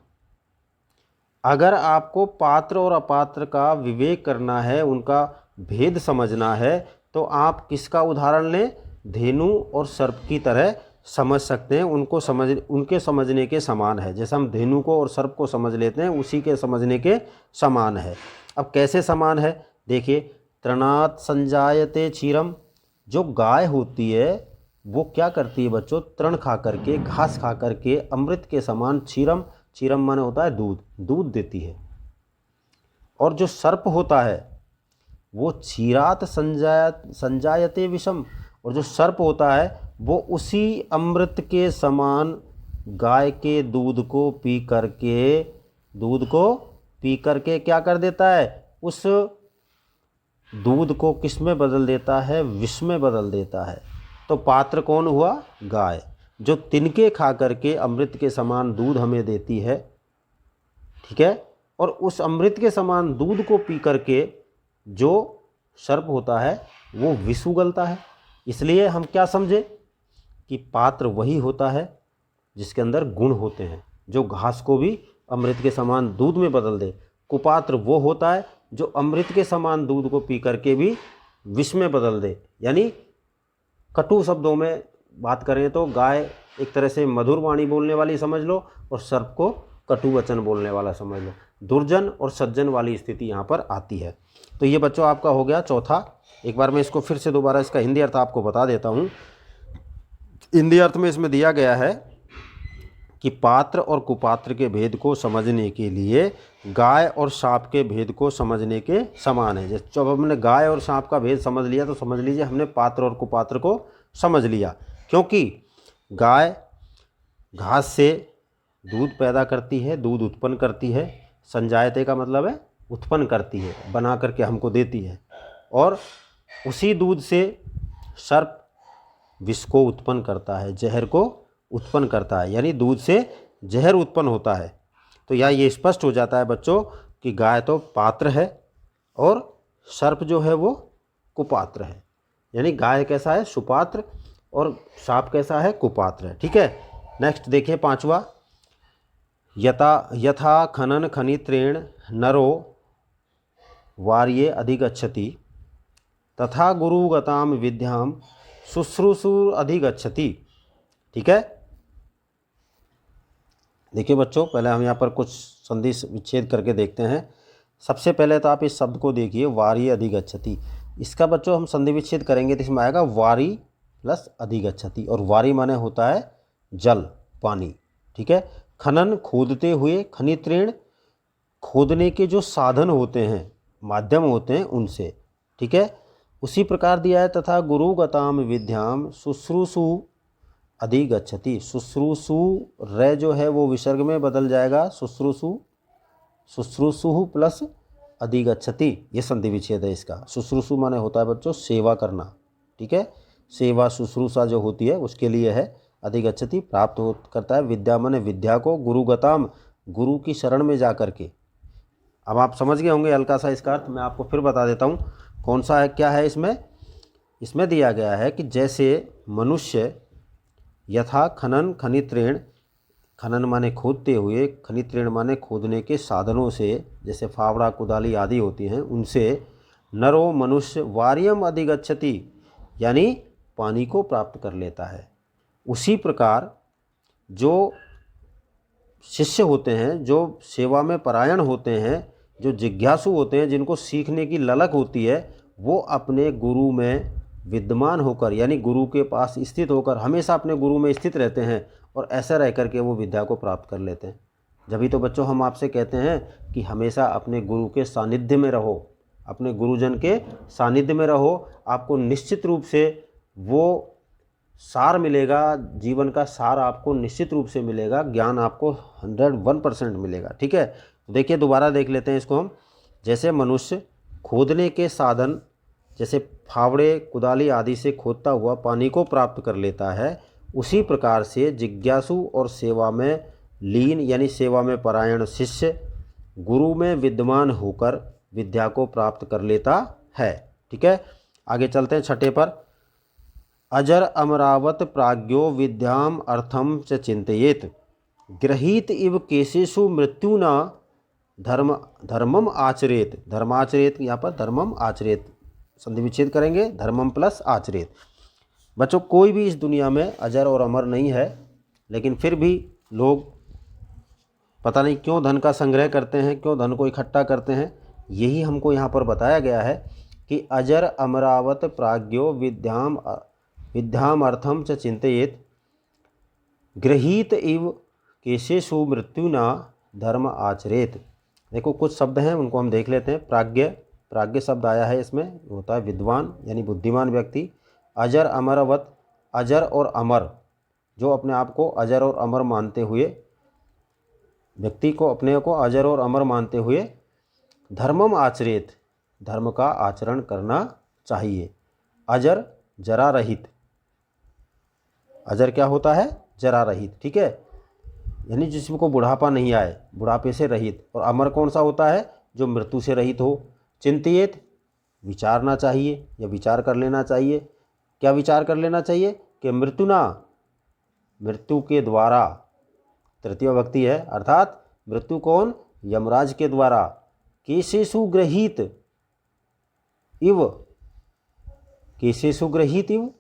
अगर आपको पात्र और अपात्र का विवेक करना है, उनका भेद समझना है, तो आप किसका उदाहरण लें, धेनु और सर्प की तरह समझ सकते हैं। उनके समझने के समान है। जैसे हम धेनु को और सर्प को समझ लेते हैं, उसी के समझने के समान है। अब कैसे समान है, देखिए, तृणात् संजायते क्षीरम, जो गाय होती है वो क्या करती है बच्चों, तृण खा करके, घास खा करके अमृत के समान, क्षीरम, क्षीरम माने होता है दूध, दूध देती है। और जो सर्प होता है वो क्षीरात संजायते विषम, और जो सर्प होता है वो उसी अमृत के समान गाय के दूध को पी करके क्या कर देता है, उस दूध को किस में बदल देता है, विष में बदल देता है। तो पात्र कौन हुआ, गाय, जो तिनके खा करके अमृत के समान दूध हमें देती है। ठीक है, और उस अमृत के समान दूध को पी करके जो सर्प होता है वो विष उगलता है। इसलिए हम क्या समझे कि पात्र वही होता है जिसके अंदर गुण होते हैं, जो घास को भी अमृत के समान दूध में बदल दे। कुपात्र वो होता है जो अमृत के समान दूध को पी करके भी विष में बदल दे। यानी कटु शब्दों में बात करें तो गाय एक तरह से मधुर वाणी बोलने वाली समझ लो, और सर्प को कटु वचन बोलने वाला समझ लो। दुर्जन और सज्जन वाली स्थिति यहाँ पर आती है। तो ये बच्चों आपका हो गया चौथा। एक बार मैं इसको फिर से दोबारा इसका हिंदी अर्थ आपको बता देता हूँ। हिंदी अर्थ में इसमें दिया गया है कि पात्र और कुपात्र के भेद को समझने के लिए गाय और सांप के भेद को समझने के समान है। जब हमने गाय और सांप का भेद समझ लिया तो समझ लीजिए हमने पात्र और कुपात्र को समझ लिया। क्योंकि गाय घास से दूध पैदा करती है, दूध उत्पन्न करती है, संजायते का मतलब है उत्पन्न करती है, बना करके हमको देती है, और उसी दूध से सर्प विष को उत्पन्न करता है, जहर को उत्पन्न करता है, यानी दूध से जहर उत्पन्न होता है। तो यहाँ ये स्पष्ट हो जाता है बच्चों कि गाय तो पात्र है और सर्प जो है वो कुपात्र है। यानी गाय कैसा है, सुपात्र, और सांप कैसा है, कुपात्र है। ठीक है, नेक्स्ट देखिए पांचवा, यथा खनन खनित्रेण नरो वार्ये अधिगच्छति तथा गुरुगताम विद्याम शुश्रूषुर अधिगच्छति। ठीक है, देखिए बच्चों, पहले हम यहाँ पर कुछ संधि विच्छेद करके देखते हैं। सबसे पहले तो आप इस शब्द को देखिए, वारी अधिगच्छति। इसका बच्चों हम संधि विच्छेद करेंगे तो इसमें आएगा वारी प्लस अधिगच्छति, और वारी माने होता है जल, पानी। ठीक है, खनन खोदते हुए, खनित्रेण खोदने के जो साधन होते हैं, माध्यम होते हैं, उनसे। ठीक है, उसी प्रकार दिया है तथा गुरुगताम विद्याम शुश्रूषु अधिगच्छति। शुश्रूषु रे जो है वो विसर्ग में बदल जाएगा, शुश्रूषु, शुश्रूषु प्लस अधिगच्छति, ये संधि विच्छेद है इसका। शुश्रूषु माने होता है बच्चों सेवा करना। ठीक है, सेवा शुश्रूषा जो होती है उसके लिए है। अधिगच्छति प्राप्त हो करता है। विद्या माने विद्या को, गुरुगताम गुरु की शरण में जा करके, अब आप समझ गए होंगे हल्का सा इसका अर्थ, मैं आपको फिर बता देता हूँ कौन सा है, क्या है इसमें। इसमें दिया गया है कि जैसे मनुष्य यथा खनन खनित्रेण, खनन माने खोदते हुए, खनित्रेण माने खोदने के साधनों से, जैसे फावड़ा कुदाली आदि होती हैं उनसे, नरो मनुष्य वार्यम अधिगच्छति, यानी पानी को प्राप्त कर लेता है। उसी प्रकार जो शिष्य होते हैं, जो सेवा में परायण होते हैं, जो जिज्ञासु होते हैं, जिनको सीखने की ललक होती है, वो अपने गुरु में विद्यमान होकर, यानी गुरु के पास स्थित होकर, हमेशा अपने गुरु में स्थित रहते हैं और ऐसा रह कर के वो विद्या को प्राप्त कर लेते हैं। जभी तो बच्चों हम आपसे कहते हैं कि हमेशा अपने गुरु के सानिध्य में रहो, अपने गुरुजन के सानिध्य में रहो, आपको निश्चित रूप से वो सार मिलेगा, जीवन का सार आपको निश्चित रूप से मिलेगा, ज्ञान आपको 101% मिलेगा। ठीक है, देखिए दोबारा देख लेते हैं इसको हम। जैसे मनुष्य खोदने के साधन, जैसे फावड़े कुदाली आदि से खोदता हुआ पानी को प्राप्त कर लेता है, उसी प्रकार से जिज्ञासु और सेवा में लीन यानी सेवा में परायण शिष्य गुरु में विद्यमान होकर विद्या को प्राप्त कर लेता है। ठीक है, आगे चलते हैं छठे पर। अजर अमरावत प्राज्ञो विद्याम अर्थम च चिंतयेत, गृहीत इव केशेषु मृत्युना धर्मम आचरेत। धर्माचरेत, यहाँ पर धर्मम आचरेत संधि विच्छेद करेंगे, धर्मम प्लस आचरेत। बच्चों कोई भी इस दुनिया में अजर और अमर नहीं है, लेकिन फिर भी लोग पता नहीं क्यों धन का संग्रह करते हैं, क्यों धन को इकट्ठा करते हैं। यही हमको यहाँ पर बताया गया है कि अजर अमरावत प्राज्ञो विद्याम अर्थम च चिंतयेत, गृहीत इव केशेषु मृत्युना धर्म आचरेत। देखो कुछ शब्द हैं उनको हम देख लेते हैं। प्राज्ञ शब्द आया है, इसमें होता है विद्वान यानी बुद्धिमान व्यक्ति। अजर अमरवत, अजर और अमर, जो अपने आप को अजर और अमर मानते हुए, व्यक्ति को अपने को अजर और अमर मानते हुए, धर्मम आचरेत, धर्म का आचरण करना चाहिए। अजर जरा रहित, अजर क्या होता है, जरा रहित। ठीक है, यानी जिसको बुढ़ापा नहीं आए, बुढ़ापे से रहित। और अमर कौन सा होता है, जो मृत्यु से रहित हो। चिंतित, विचारना चाहिए या विचार कर लेना चाहिए। क्या विचार कर लेना चाहिए कि मृत्युना, मृत्यु के द्वारा, तृतीय विभक्ति है, अर्थात मृत्यु कौन, यमराज के द्वारा। केशेषु गृहीत इव, केशेषु गृहीत इव,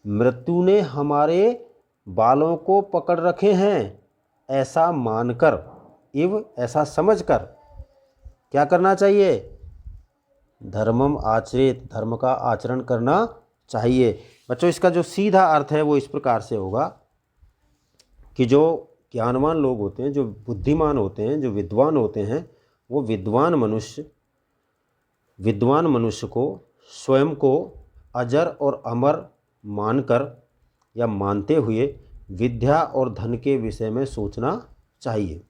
मृत्यु ने हमारे बालों को पकड़ रखे हैं ऐसा मानकर, इव ऐसा समझकर क्या करना चाहिए, धर्मम आचरेत, धर्म का आचरण करना चाहिए। बच्चों इसका जो सीधा अर्थ है वो इस प्रकार से होगा कि जो ज्ञानवान लोग होते हैं, जो बुद्धिमान होते हैं, जो विद्वान होते हैं, वो विद्वान मनुष्य को स्वयं को अजर और अमर मानकर या मानते हुए विद्या और धन के विषय में सोचना चाहिए।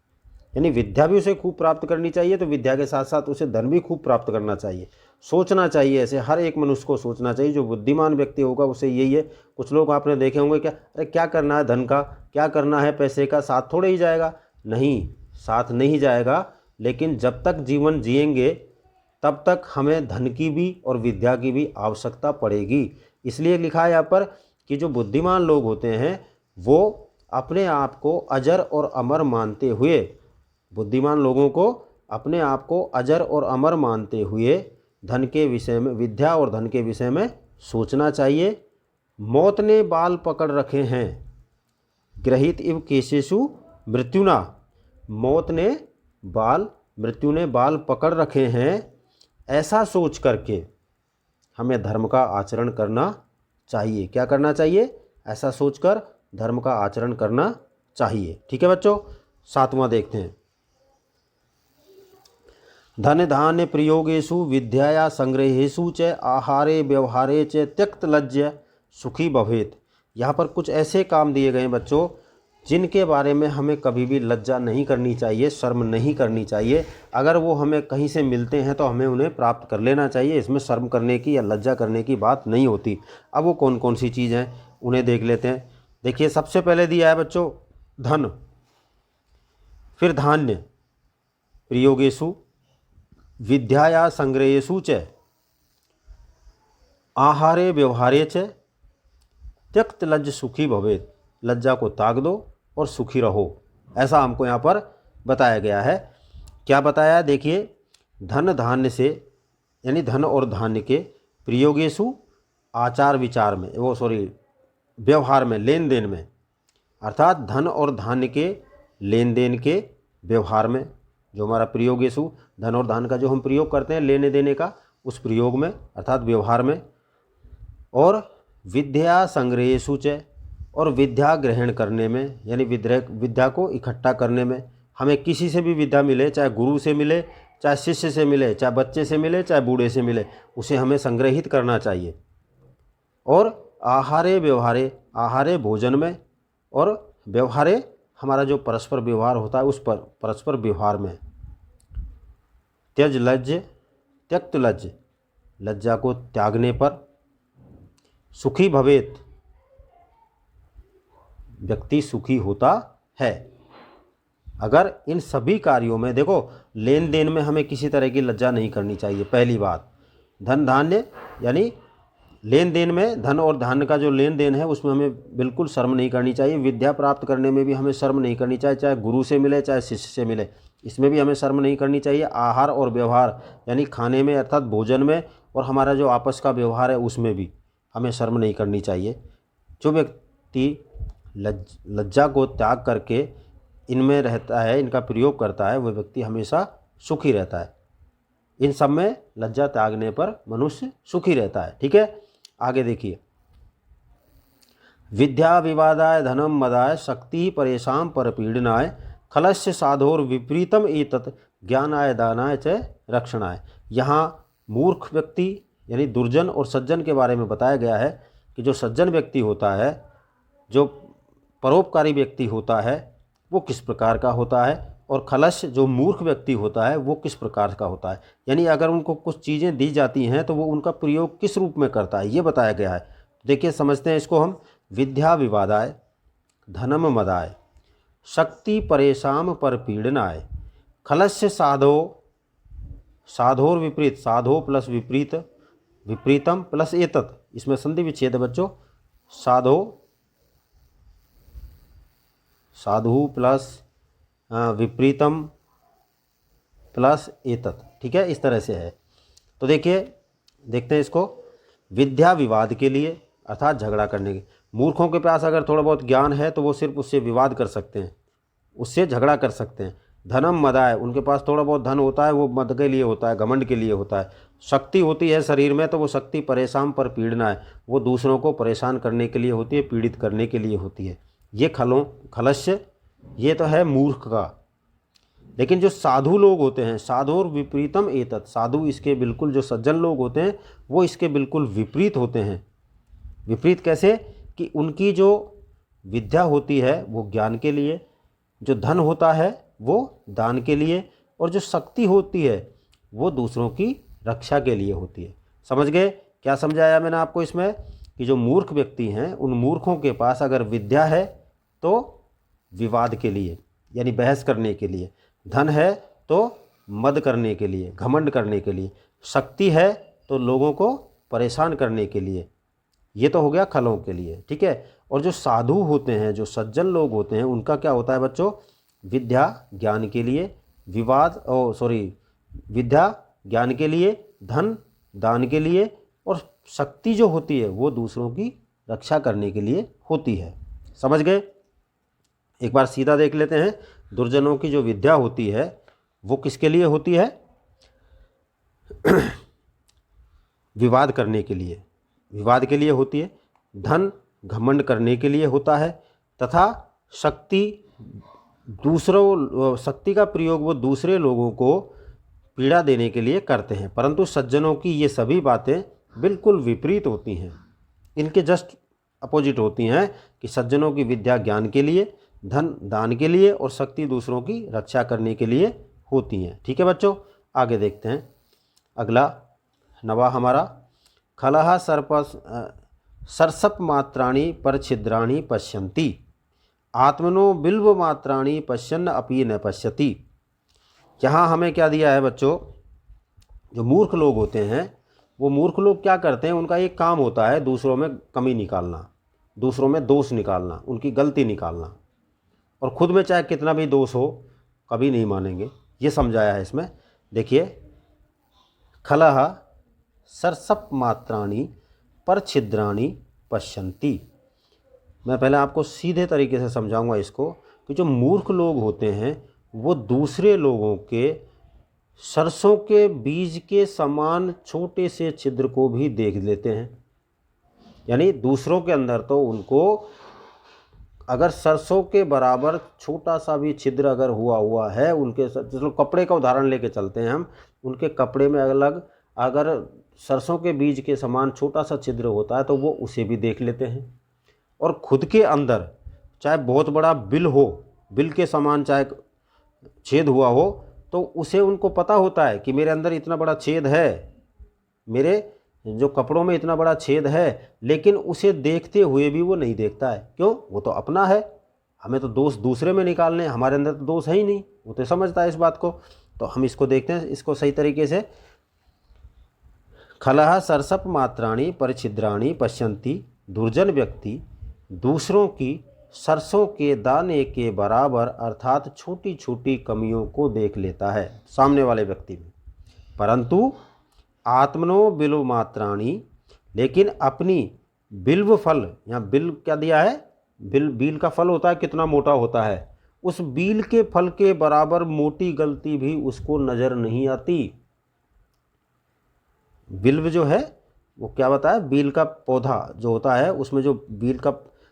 यानी विद्या भी उसे खूब प्राप्त करनी चाहिए, तो विद्या के साथ साथ उसे धन भी खूब प्राप्त करना चाहिए, सोचना चाहिए। ऐसे हर एक मनुष्य को सोचना चाहिए। जो बुद्धिमान व्यक्ति होगा उसे यही है। कुछ लोग आपने देखे होंगे, क्या अरे क्या करना है धन का, क्या करना है पैसे का, साथ थोड़े ही जाएगा। नहीं, साथ नहीं जाएगा, लेकिन जब तक जीवन जिएंगे तब तक हमें धन की भी और विद्या की भी आवश्यकता पड़ेगी। इसलिए लिखा है यहाँ पर कि जो बुद्धिमान लोग होते हैं वो अपने आप को अजर और अमर मानते हुए, बुद्धिमान लोगों को अपने आप को अजर और अमर मानते हुए धन के विषय में, विद्या और धन के विषय में सोचना चाहिए। मौत ने बाल पकड़ रखे हैं, गृहीत इव केशेषु मृत्युना, मौत ने बाल, मृत्यु ने बाल पकड़ रखे हैं, ऐसा सोच करके हमें धर्म का आचरण करना चाहिए। क्या करना चाहिए, ऐसा सोचकर धर्म का आचरण करना चाहिए। ठीक है बच्चों, सातवां देखते हैं। धन धान्य प्रयोगेषु विद्याया संग्रहेषु च आहारे व्यवहारे च त्यक्त लज्ज सुखी भवेत। यहाँ पर कुछ ऐसे काम दिए गए हैं बच्चों जिनके बारे में हमें कभी भी लज्जा नहीं करनी चाहिए, शर्म नहीं करनी चाहिए। अगर वो हमें कहीं से मिलते हैं तो हमें उन्हें प्राप्त कर लेना चाहिए। इसमें शर्म करने की या लज्जा करने की बात नहीं होती। अब वो कौन कौन सी चीज़ हैं उन्हें देख लेते हैं। देखिए सबसे पहले दिया है बच्चों धन, फिर धान्य, प्रयोगेषु विद्याया संग्रहेषु च आहारे व्यवहारे च त्यक्त लज्ज सुखी भवेत्। लज्जा को त्याग दो और सुखी रहो, ऐसा हमको यहाँ पर बताया गया है। क्या बताया, देखिए, धन धान्य से यानी धन और धान्य के प्रयोगेषु आचार विचार में, व्यवहार में, लेन देन में, अर्थात धन और धान्य के लेन देन के व्यवहार में, जो हमारा प्रयोगेषु धन और धान्य का जो हम प्रयोग करते हैं लेने देने का, उस प्रयोग में अर्थात व्यवहार में, और विद्या संग्रहेषु च, और विद्या ग्रहण करने में, यानी विद्या को इकट्ठा करने में। हमें किसी से भी विद्या मिले, चाहे गुरु से मिले, चाहे शिष्य से मिले, चाहे बच्चे से मिले, चाहे बूढ़े से मिले, उसे हमें संग्रहित करना चाहिए। और आहारे व्यवहारे, आहारे भोजन में, और व्यवहारे हमारा जो परस्पर व्यवहार होता है उस पर परस्पर व्यवहार में। त्यज लज्ज त्यक्त लज्ज, लज्जा को त्यागने पर सुखी भवेत्, व्यक्ति सुखी होता है। अगर इन सभी कार्यों में, देखो, लेन देन में हमें किसी तरह की लज्जा नहीं करनी चाहिए, पहली बात। धन धान्य यानी लेन देन में, धन और धान्य का जो लेन देन है उसमें हमें बिल्कुल शर्म नहीं करनी चाहिए। विद्या प्राप्त करने में भी हमें शर्म नहीं करनी चाहिए, चाहे गुरु से मिले चाहे शिष्य से मिले, इसमें भी हमें शर्म नहीं करनी चाहिए। आहार और व्यवहार यानी खाने में अर्थात भोजन में, और हमारा जो आपस का व्यवहार है उसमें भी हमें शर्म नहीं करनी चाहिए। जो व्यक्ति लज्जा को त्याग करके इनमें रहता है, इनका प्रयोग करता है, वह व्यक्ति हमेशा सुखी रहता है। इन सब में लज्जा त्यागने पर मनुष्य सुखी रहता है। ठीक है, आगे देखिए। विद्या विवादाय धनम मदाय शक्ति परेशान परपीड़नाय खलस्य साधोर विपरीतम एतत् ज्ञानाय दानाय च रक्षणाय। यहाँ मूर्ख व्यक्ति यानी दुर्जन और सज्जन के बारे में बताया गया है कि जो सज्जन व्यक्ति होता है, जो परोपकारी व्यक्ति होता है, वो किस प्रकार का होता है, और खलस्य जो मूर्ख व्यक्ति होता है वो किस प्रकार का होता है। यानी अगर उनको कुछ चीज़ें दी जाती हैं तो वो उनका प्रयोग किस रूप में करता है, ये बताया गया है। देखिए, समझते हैं इसको हम। विद्या विवादाय धनम मदाय शक्ति परेशान परपीड़नाय खलस्य साधोर विपरीत, साधो प्लस विपरीत, विपरीतम प्लस एतत्, इसमें संधि विच्छेद है बच्चों। साधु प्लस विपरीतम प्लस एतत्, ठीक है, इस तरह से है। तो देखिए, देखते हैं इसको। विद्या विवाद के लिए अर्थात झगड़ा करने के, मूर्खों के पास अगर थोड़ा बहुत ज्ञान है तो वो सिर्फ उससे विवाद कर सकते हैं, उससे झगड़ा कर सकते हैं। धनम मदाय, उनके पास थोड़ा बहुत धन होता है, वो मद के लिए होता है, घमंड के लिए होता है। शक्ति होती है शरीर में, तो वो शक्ति परेशान पर पीड़ना है, वो दूसरों को परेशान करने के लिए होती है, पीड़ित करने के लिए होती है। ये खलस्य, ये तो है मूर्ख का। लेकिन जो साधु लोग होते हैं, साधुर विपरीतम एतत्, साधु इसके बिल्कुल, जो सज्जन लोग होते हैं वो इसके बिल्कुल विपरीत होते हैं। विपरीत कैसे, कि उनकी जो विद्या होती है वो ज्ञान के लिए, जो धन होता है वो दान के लिए, और जो शक्ति होती है वो दूसरों की रक्षा के लिए होती है। समझ गए क्या समझाया मैंने आपको इसमें, कि जो मूर्ख व्यक्ति हैं उन मूर्खों के पास अगर विद्या है तो विवाद के लिए यानी बहस करने के लिए, धन है तो मद करने के लिए, घमंड करने के लिए, शक्ति है तो लोगों को परेशान करने के लिए। ये तो हो गया खलों के लिए, ठीक है। और जो साधु होते हैं, जो सज्जन लोग होते हैं, उनका क्या होता है बच्चों, विद्या ज्ञान के लिए, विद्या ज्ञान के लिए, धन दान के लिए, और शक्ति जो होती है वो दूसरों की रक्षा करने के लिए होती है। समझ गए। एक बार सीधा देख लेते हैं। दुर्जनों की जो विद्या होती है वो किसके लिए होती है, विवाद करने के लिए, विवाद के लिए होती है। धन घमंड करने के लिए होता है, तथा शक्ति शक्ति का प्रयोग वो दूसरे लोगों को पीड़ा देने के लिए करते हैं। परंतु सज्जनों की ये सभी बातें बिल्कुल विपरीत होती हैं, इनके जस्ट अपोजिट होती हैं, कि सज्जनों की विद्या ज्ञान के लिए, धन दान के लिए, और शक्ति दूसरों की रक्षा करने के लिए होती हैं। ठीक है बच्चों, आगे देखते हैं। अगला नवा हमारा, खलह सरसप मात्राणि पर छिद्राणि पश्यन्ति, आत्मनो बिल्व मात्राणि पश्यन्न अपि न पश्यति। यहाँ हमें क्या दिया है बच्चों, जो मूर्ख लोग होते हैं वो मूर्ख लोग क्या करते हैं, उनका एक काम होता है दूसरों में कमी निकालना, दूसरों में दोष निकालना, उनकी गलती निकालना, और खुद में चाहे कितना भी दोष हो कभी नहीं मानेंगे। ये समझाया है इसमें। देखिए, खलह सरसप मात्राणी पर छिद्राणी पश्यन्ति। मैं पहले आपको सीधे तरीके से समझाऊंगा इसको कि जो मूर्ख लोग होते हैं वो दूसरे लोगों के सरसों के बीज के समान छोटे से छिद्र को भी देख लेते हैं। यानी दूसरों के अंदर तो उनको अगर सरसों के बराबर छोटा सा भी छिद्र अगर हुआ है उनके, चलो कपड़े का उदाहरण लेके चलते हैं हम, उनके कपड़े में अलग अगर सरसों के बीज के समान छोटा सा छिद्र होता है तो वो उसे भी देख लेते हैं। और खुद के अंदर चाहे बहुत बड़ा बिल हो, बिल के समान चाहे छेद हुआ हो, तो उसे उनको पता होता है कि मेरे अंदर इतना बड़ा छेद है, मेरे जो कपड़ों में इतना बड़ा छेद है, लेकिन उसे देखते हुए भी वो नहीं देखता है। क्यों? वो तो अपना है, हमें तो दोष दूसरे में निकालने, हमारे अंदर तो दोष है ही नहीं। वो तो समझता है इस बात को। तो हम इसको देखते हैं इसको सही तरीके से। खलह सरसप मात्राणी परिछिद्राणी पश्यन्ति। दुर्जन व्यक्ति दूसरों की सरसों के दाने के बराबर अर्थात छोटी छोटी कमियों को देख लेता है सामने वाले व्यक्ति में, परंतु आत्मनो बिल्व मात्राणी, लेकिन अपनी बिल्व फल, यहाँ बिल क्या दिया है, बील का फल होता है कितना मोटा होता है, उस बील के फल के बराबर मोटी गलती भी उसको नज़र नहीं आती। बिल्व जो है वो क्या बताया, बील का पौधा जो होता है उसमें जो बील का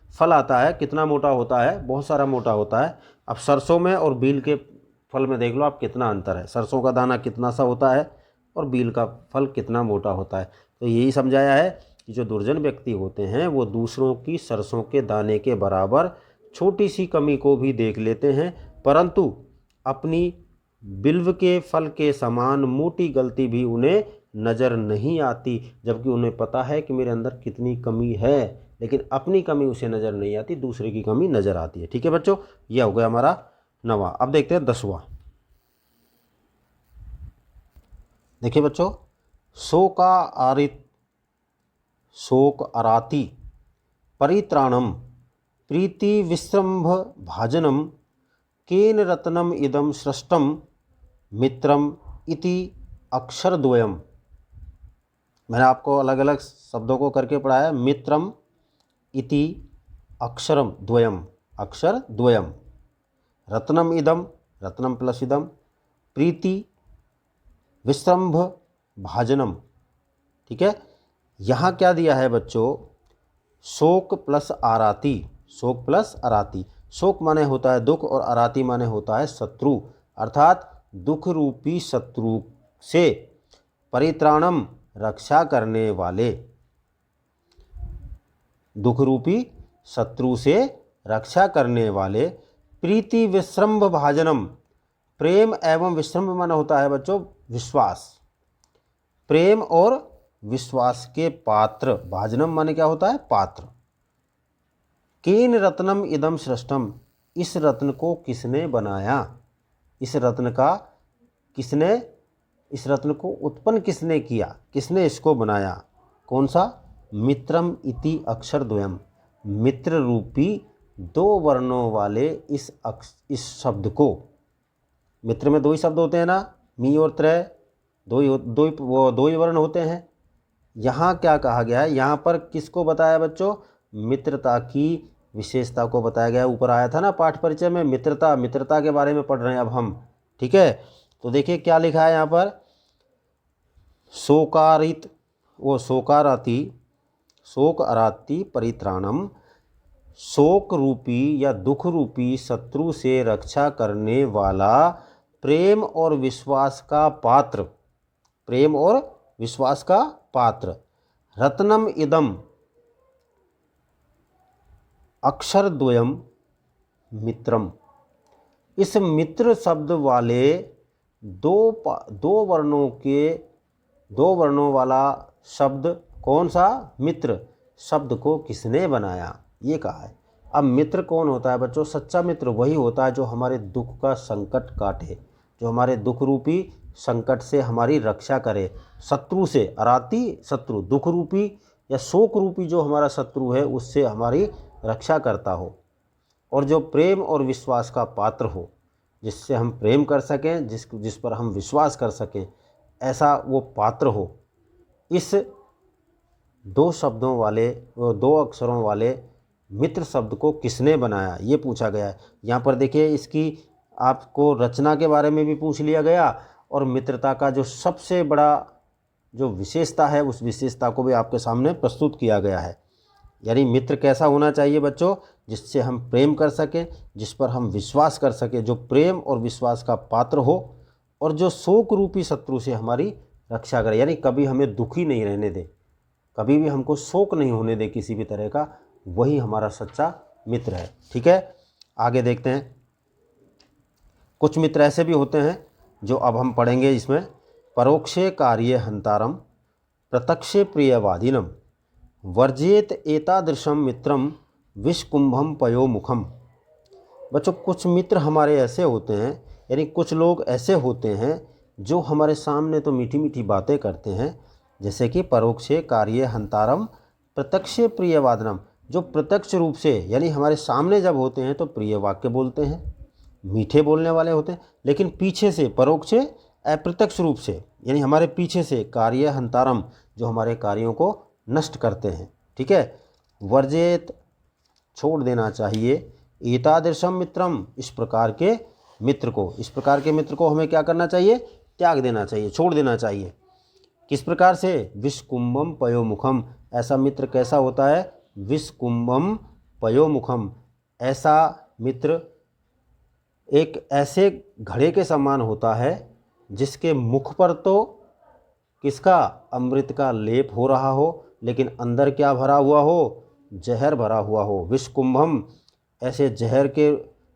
फल आता है कितना मोटा होता है, बहुत सारा मोटा होता है। अब सरसों में और बील के फल में देख लो आप कितना अंतर है, सरसों का दाना कितना सा होता है और बील का फल कितना मोटा होता है। तो यही समझाया है कि जो दुर्जन व्यक्ति होते हैं वो दूसरों की सरसों के दाने के बराबर छोटी सी कमी को भी देख लेते हैं, परंतु अपनी बिल्व के फल के समान मोटी गलती भी उन्हें नज़र नहीं आती, जबकि उन्हें पता है कि मेरे अंदर कितनी कमी है, लेकिन अपनी कमी उसे नज़र नहीं आती, दूसरे की कमी नज़र आती है। ठीक है बच्चों, यह हो गया हमारा 9वां। अब देखते हैं 10वां। देखिए बच्चों, शोक आराति परित्राणम प्रीति विश्रम्भ भाजनम केन रत्नम इदम सृष्टम मित्रम इति अक्षरद्वयम। मैंने आपको अलग अलग शब्दों को करके पढ़ाया। मित्रम इति अक्षरम द्वयम, अक्षर द्वयम, रत्नम इदम, रत्नम प्लस इदम, प्रीति विश्रम्भ भाजनम। ठीक है, यहाँ क्या दिया है बच्चों, शोक प्लस आराती, शोक प्लस आराती। शोक माने होता है दुख और आराती माने होता है शत्रु, अर्थात दुख रूपी शत्रु से परित्राणम रक्षा करने वाले, दुख रूपी शत्रु से रक्षा करने वाले। प्रीति विश्रम्भ भाजनम, प्रेम एवं विश्रम्भ माना होता है बच्चों विश्वास, प्रेम और विश्वास के पात्र। भाजनम माने क्या होता है, पात्र। केन रत्नम इदम सृष्टम, इस रत्न को किसने बनाया, इस रत्न का किसने, इस रत्न को उत्पन्न किसने किया, किसने इसको बनाया, कौन सा, मित्रम इति अक्षर द्वयम, मित्र रूपी 2 वर्णों वाले इस शब्द को। मित्र में 2 ही शब्द होते हैं ना, मी और त्रय, दो ही वर्ण होते हैं। यहाँ क्या कहा गया है, यहाँ पर किसको बताया बच्चों, मित्रता की विशेषता को बताया गया। ऊपर आया था ना पाठ परिचय में, मित्रता के बारे में पढ़ रहे हैं अब हम। ठीक है, तो देखिए क्या लिखा है यहाँ पर, शोक आराति परित्राणम, शोक रूपी या दुख रूपी शत्रु से रक्षा करने वाला प्रेम और विश्वास का पात्र, प्रेम और विश्वास का पात्र। रत्नम इदम अक्षर द्वयम मित्रम, इस मित्र शब्द वाले 2 वर्णों वाला शब्द, कौन सा, मित्र शब्द को किसने बनाया, ये कहा है। अब मित्र कौन होता है बच्चों, सच्चा मित्र वही होता है जो हमारे दुख का संकट काटे, जो हमारे दुख रूपी संकट से हमारी रक्षा करे, शत्रु से, अराती शत्रु, दुख रूपी या शोक रूपी जो हमारा शत्रु है उससे हमारी रक्षा करता हो, और जो प्रेम और विश्वास का पात्र हो, जिससे हम प्रेम कर सकें, जिस पर हम विश्वास कर सकें, ऐसा वो पात्र हो। इस दो शब्दों वाले, दो अक्षरों वाले मित्र शब्द को किसने बनाया, ये पूछा गया है। यहाँ पर देखिए, इसकी आपको रचना के बारे में भी पूछ लिया गया, और मित्रता का जो सबसे बड़ा जो विशेषता है उस विशेषता को भी आपके सामने प्रस्तुत किया गया है। यानी मित्र कैसा होना चाहिए बच्चों, जिससे हम प्रेम कर सकें, जिस पर हम विश्वास कर सकें, जो प्रेम और विश्वास का पात्र हो, और जो शोक रूपी शत्रु से हमारी रक्षा करे, यानी कभी हमें दुखी नहीं रहने दे, कभी भी हमको शोक नहीं होने दे किसी भी तरह का, वही हमारा सच्चा मित्र है। ठीक है, आगे देखते हैं। कुछ मित्र ऐसे भी होते हैं जो अब हम पढ़ेंगे इसमें। परोक्षे कार्ये हंतारम प्रत्यक्षे प्रियवादिनम वर्जेत एतादृशम मित्रम विषकुंभम पयोमुखम। बच्चों, कुछ मित्र हमारे ऐसे होते हैं, यानी कुछ लोग ऐसे होते हैं जो हमारे सामने तो मीठी मीठी बातें करते हैं, जैसे कि परोक्षे कार्ये हंतारम प्रत्यक्षे प्रियवादिनम, जो प्रत्यक्ष रूप से यानी हमारे सामने जब होते हैं तो प्रिय वाक्य बोलते हैं, मीठे बोलने वाले होते हैं, लेकिन पीछे से परोक्षे अप्रत्यक्ष रूप से यानी हमारे पीछे से कार्य हंतारम, जो हमारे कार्यों को नष्ट करते हैं। ठीक है, वर्जेत छोड़ देना चाहिए, एतादृशम मित्रम इस प्रकार के मित्र को, इस प्रकार के मित्र को हमें क्या करना चाहिए, त्याग देना चाहिए, छोड़ देना चाहिए। किस प्रकार से, विषकुंभम पयोमुखम, ऐसा मित्र कैसा होता है, विषकुंभम पयोमुखम, ऐसा मित्र एक ऐसे घड़े के समान होता है जिसके मुख पर तो किसका, अमृत का लेप हो रहा हो, लेकिन अंदर क्या भरा हुआ हो, जहर भरा हुआ हो। विषकुंभम, ऐसे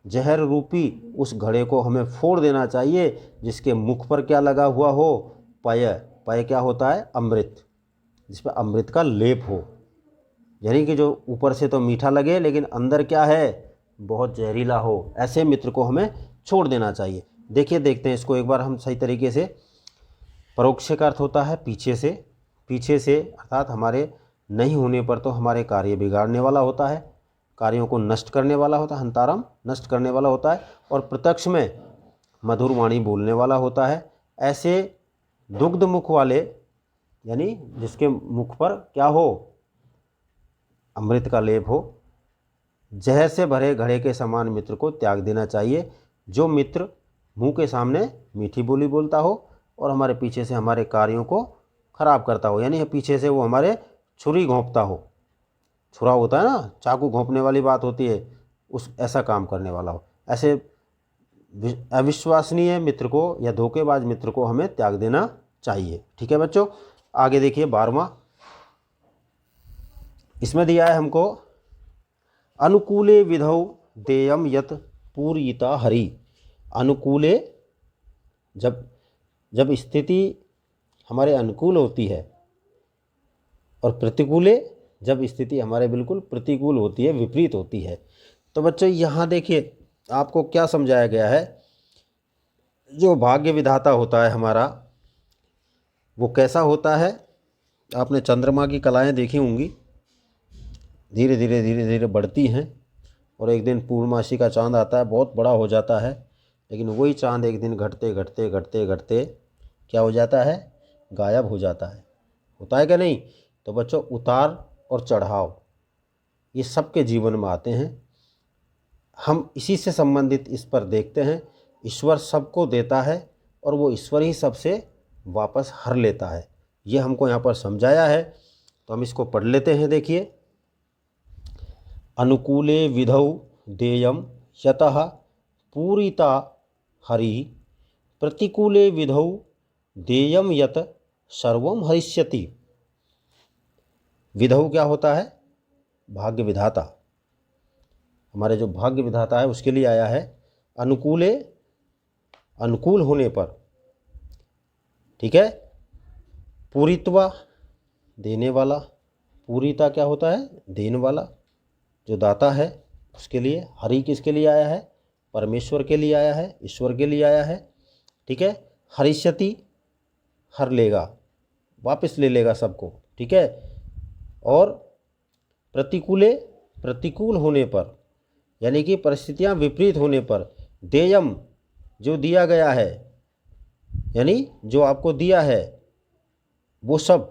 जहर रूपी उस घड़े को हमें फोड़ देना चाहिए, जिसके मुख पर क्या लगा हुआ हो, पय, पय क्या होता है, अमृत, जिस पर अमृत का लेप हो, यानी कि जो ऊपर से तो मीठा लगे लेकिन अंदर क्या है, बहुत जहरीला हो। ऐसे मित्र को हमें छोड़ देना चाहिए। देखिए, देखते हैं इसको एक बार हम सही तरीके से। परोक्ष का अर्थ होता है पीछे से, पीछे से अर्थात हमारे नहीं होने पर तो हमारे कार्य बिगाड़ने वाला होता है, कार्यों को नष्ट करने वाला होता है, हंतारम नष्ट करने वाला होता है, और प्रत्यक्ष में मधुर वाणी बोलने वाला होता है। ऐसे दुग्ध मुख वाले, यानी जिसके मुख पर क्या हो, अमृत का लेप हो, जहर से भरे घड़े के समान मित्र को त्याग देना चाहिए। जो मित्र मुंह के सामने मीठी बोली बोलता हो और हमारे पीछे से हमारे कार्यों को खराब करता हो, यानी पीछे से वो हमारे छुरी घोंपता हो, छुरा होता है ना, चाकू घोंपने वाली बात होती है, उस ऐसा काम करने वाला हो, ऐसे अविश्वसनीय मित्र को या धोखेबाज मित्र को हमें त्याग देना चाहिए। ठीक है बच्चों, आगे देखिए 12वां, इसमें दिया है हमको, अनुकूले विधौ देयम यत पूरिता हरि। अनुकूले, जब स्थिति हमारे अनुकूल होती है, और प्रतिकूले जब स्थिति हमारे बिल्कुल प्रतिकूल होती है, विपरीत होती है। तो बच्चों यहाँ देखिए आपको क्या समझाया गया है, जो भाग्य विधाता होता है हमारा, वो कैसा होता है। आपने चंद्रमा की कलाएं देखी होंगी, धीरे धीरे बढ़ती हैं, और एक दिन पूर्णमासी का चांद आता है, बहुत बड़ा हो जाता है, लेकिन वही चांद एक दिन घटते घटते क्या हो जाता है, गायब हो जाता है। होता है क्या नहीं। तो बच्चों, उतार और चढ़ाव ये सबके जीवन में आते हैं, हम इसी से संबंधित इस पर देखते हैं। ईश्वर सबको देता है और वो ईश्वर ही सबसे वापस हर लेता है, ये हमको यहाँ पर समझाया है। तो हम इसको पढ़ लेते हैं। देखिए, अनुकूले विधौ देयम यतः पूरिता हरि, प्रतिकूले विधौ देयम यत सर्वम हरिष्यति। विधौ क्या होता है, भाग्य विधाता, हमारे जो भाग्य विधाता है उसके लिए आया है। अनुकूले, अनुकूल होने पर, ठीक है। पूरित्वा, देने वाला, पूरिता क्या होता है, देने वाला, जो दाता है उसके लिए। हरि किसके लिए आया है, परमेश्वर के लिए आया है, ईश्वर के लिए आया है, ठीक है। हरिष्यति हर लेगा, वापस ले लेगा सबको, ठीक है। और प्रतिकूले प्रतिकूल होने पर, यानी कि परिस्थितियां विपरीत होने पर, देयम जो दिया गया है, यानी जो आपको दिया है वो सब,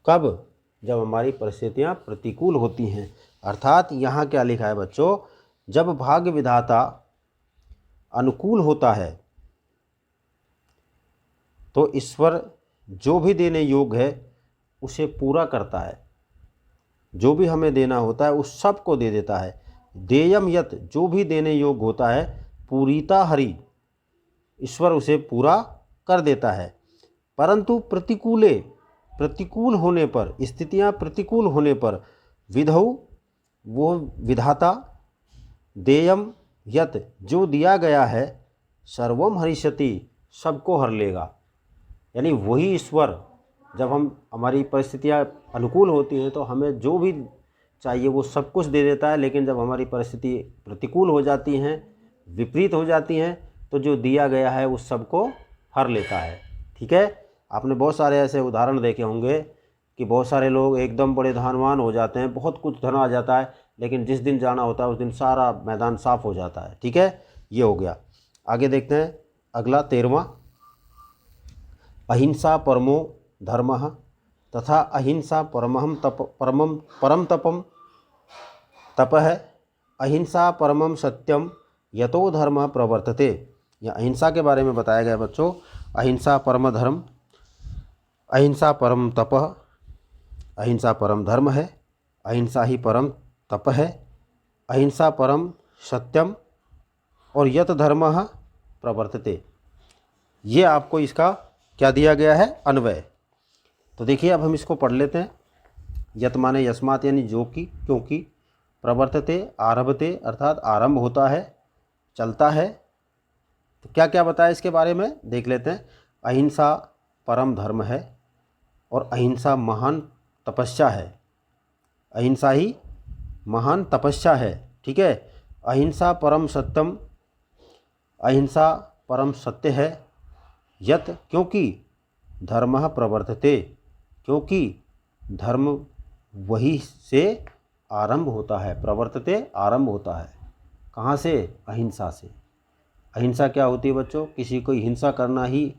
कब? जब हमारी परिस्थितियां प्रतिकूल होती हैं। अर्थात यहाँ क्या लिखा है बच्चों, जब भाग्य विधाता अनुकूल होता है तो ईश्वर जो भी देने योग्य है उसे पूरा करता है। जो भी हमें देना होता है उस सब को दे देता है। देयम यत, जो भी देने योग्य होता है, पूरीता हरि, ईश्वर उसे पूरा कर देता है। परंतु प्रतिकूल होने पर, स्थितियां प्रतिकूल होने पर, विधौ, वो विधाता, देयम यत, जो दिया गया है, सर्वम हरिष्यति, सबको हर लेगा। यानी वही ईश्वर, जब हमारी परिस्थितियां अनुकूल होती हैं तो हमें जो भी चाहिए वो सब कुछ दे देता है, लेकिन जब हमारी परिस्थिति प्रतिकूल हो जाती हैं, विपरीत हो जाती हैं, तो जो दिया गया है उस सब को हर लेता है, ठीक है। आपने बहुत सारे ऐसे उदाहरण देखे होंगे कि बहुत सारे लोग एकदम बड़े धनवान हो जाते हैं, बहुत कुछ धन आ जाता है, लेकिन जिस दिन जाना होता है उस दिन सारा मैदान साफ हो जाता है, ठीक है। ये हो गया। आगे देखते हैं अगला 13वां, अहिंसा परमो धर्मः तथा अहिंसा परम तपम तपः अहिंसा परमम सत्यम यतो धर्म प्रवर्तते। यह अहिंसा के बारे में बताया गया बच्चों। अहिंसा परम धर्म, अहिंसा परम तपः, अहिंसा परम धर्म है, अहिंसा ही परम तप है, अहिंसा परम सत्यम और यत धर्मः प्रवर्तते। ये आपको इसका क्या दिया गया है, अन्वय। तो देखिए अब हम इसको पढ़ लेते हैं। यत माने यस्मात, यानी जो कि, क्योंकि, प्रवर्तते आरभते, अर्थात आरंभ होता है, चलता है। तो क्या क्या बताया इसके बारे में देख लेते हैं। अहिंसा परम धर्म है और अहिंसा महान तपस्या है। अहिंसा ही महान तपस्या है, ठीक है। अहिंसा परम सत्यम, अहिंसा परम सत्य है। यत, क्योंकि, धर्म प्रवर्तते, क्योंकि धर्म वही से आरंभ होता है। प्रवर्तते, आरंभ होता है कहाँ से? अहिंसा से। अहिंसा क्या होती है बच्चों? किसी को हिंसा करना ही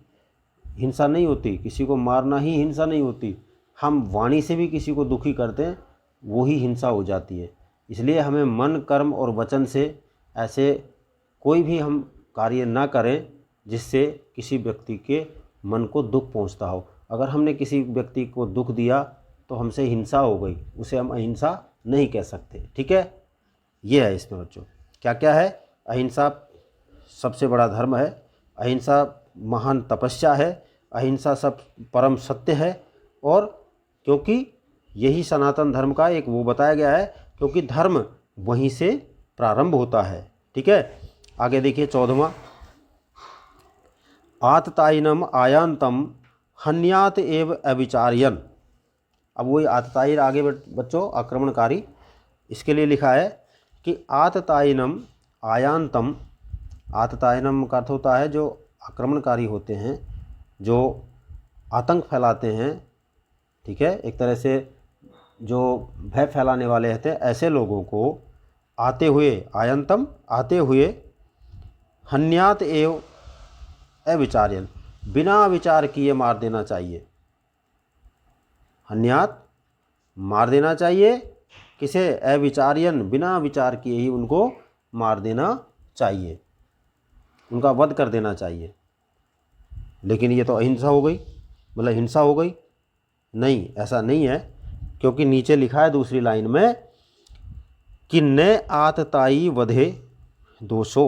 हिंसा नहीं होती, किसी को मारना ही हिंसा नहीं होती। हम वाणी से भी किसी को दुखी करते हैं, वो ही हिंसा हो जाती है। इसलिए हमें मन, कर्म और वचन से ऐसे कोई भी हम कार्य ना करें जिससे किसी व्यक्ति के मन को दुख पहुंचता हो। अगर हमने किसी व्यक्ति को दुख दिया तो हमसे हिंसा हो गई, उसे हम अहिंसा नहीं कह सकते, ठीक है। ये है इसमें बच्चों क्या क्या है। अहिंसा सबसे बड़ा धर्म है, अहिंसा महान तपस्या है, अहिंसा सब परम सत्य है, और क्योंकि यही सनातन धर्म का एक वो बताया गया है, क्योंकि धर्म वहीं से प्रारंभ होता है, ठीक है। आगे देखिए 14वां, आततायिनम आयांतम हन्यात एव अविचार्यन। अब वही आततायी आगे बच्चों आक्रमणकारी, इसके लिए लिखा है कि आततायिनम आयांतम। आततायिनम का अर्थ होता है जो आक्रमणकारी होते हैं, जो आतंक फैलाते हैं, ठीक है, एक तरह से जो भय फैलाने वाले रहते हैं, ऐसे लोगों को आते हुए, आयंतम आते हुए, हन्यात एव अविचार्यन, बिना विचार किए मार देना चाहिए। हन्यात मार देना चाहिए, किसे? अविचार्यन, बिना विचार किए ही उनको मार देना चाहिए, उनका वध कर देना चाहिए। लेकिन ये तो अहिंसा हो गई, मतलब हिंसा हो गई। नहीं, ऐसा नहीं है, क्योंकि नीचे लिखा है दूसरी लाइन में कि न आतताई वधे दोषो।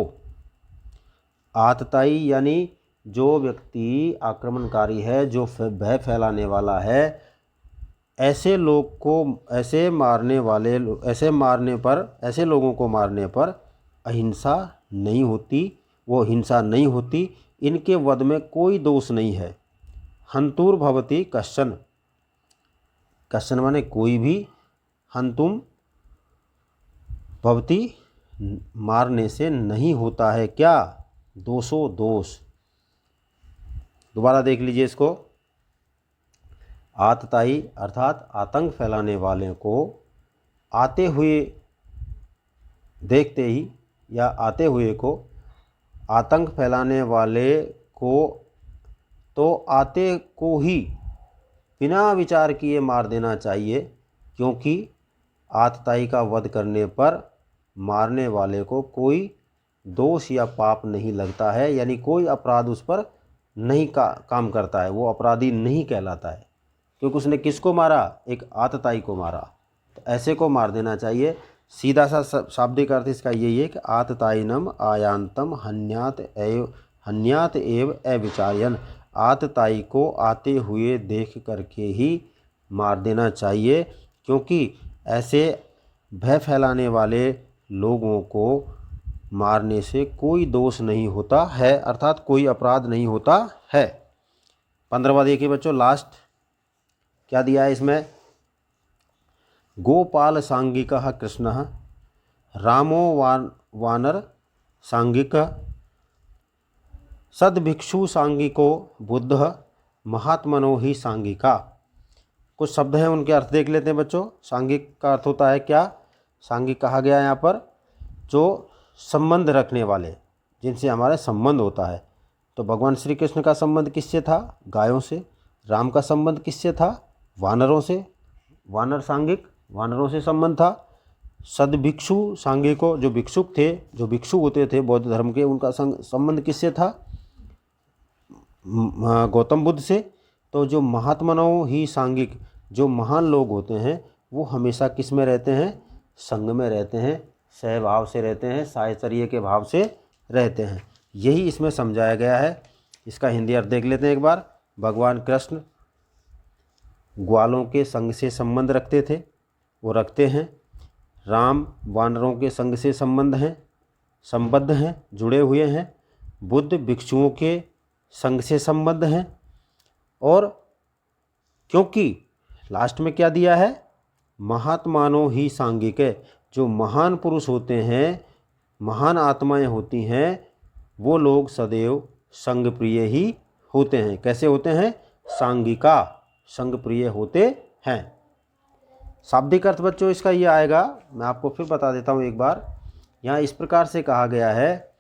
आतताई यानी जो व्यक्ति आक्रमणकारी है, जो भय फैलाने वाला है, ऐसे लोग को, ऐसे लोगों को मारने पर अहिंसा नहीं होती, वो हिंसा नहीं होती, इनके वध में कोई दोष नहीं है। हंतुर भवति कश्चन, कश्चन माने कोई भी, हंतुम भवति मारने से नहीं होता है क्या? दोषो दोष, दोबारा देख लीजिए इसको। आतताई अर्थात आतंक फैलाने वाले को आते हुए देखते ही या आते हुए को, आतंक फैलाने वाले को तो आते को ही बिना विचार किए मार देना चाहिए, क्योंकि आतताई का वध करने पर मारने वाले को कोई दोष या पाप नहीं लगता है, यानी कोई अपराध उस पर नहीं काम करता है, वो अपराधी नहीं कहलाता है, क्योंकि उसने किसको मारा? एक आतताई को मारा। तो ऐसे को मार देना चाहिए। सीधा सा शाब्दिक अर्थ इसका यही है कि आततायिनम आयांतम हन्यात एव अविचार्यन, आतताई को आते हुए देख करके ही मार देना चाहिए, क्योंकि ऐसे भय फैलाने वाले लोगों को मारने से कोई दोष नहीं होता है, अर्थात कोई अपराध नहीं होता है। 15वां देखिए बच्चों, लास्ट क्या दिया है इसमें? गोपाल सांगिकः कृष्णः रामो वानर सांगिकः सद्भिक्षु सांगिको बुद्धः महात्मनो ही सांगिका। कुछ शब्द हैं, उनके अर्थ देख लेते हैं बच्चों। सांगिक का अर्थ होता है क्या? सांगिक कहा गया यहाँ पर जो संबंध रखने वाले, जिनसे हमारा संबंध होता है। तो भगवान श्री कृष्ण का संबंध किससे था? गायों से। राम का संबंध किससे था? वानरों से। वानर सांगिक, वानरों से संबंध था। सद्भिक्षु सांगिको, जो भिक्षुक थे, जो भिक्षु होते थे बौद्ध धर्म के, उनका संबंध किससे था? गौतम बुद्ध से। तो जो महात्मनों ही सांगिक, जो महान लोग होते हैं वो हमेशा किस में रहते हैं? संग में रहते हैं, सहभाव से रहते हैं, साहचर्य के भाव से रहते हैं। यही इसमें समझाया गया है। इसका हिंदी अर्थ देख लेते हैं एक बार। भगवान कृष्ण ग्वालों के संग से संबंध रखते थे, वो रखते हैं। राम वानरों के संग से संबद्ध हैं, जुड़े हुए हैं। बुद्ध भिक्षुओं के संग से संबद्ध हैं। और क्योंकि लास्ट में क्या दिया है? महात्मानो ही सांगिक, जो महान पुरुष होते हैं, महान आत्माएं होती हैं, वो लोग सदैव संग प्रिय ही होते हैं। कैसे होते हैं? सांगिका, संग प्रिय होते हैं। शाब्दिक अर्थ बच्चों इसका ये आएगा, मैं आपको फिर बता देता हूँ एक बार। यहाँ इस प्रकार से कहा गया है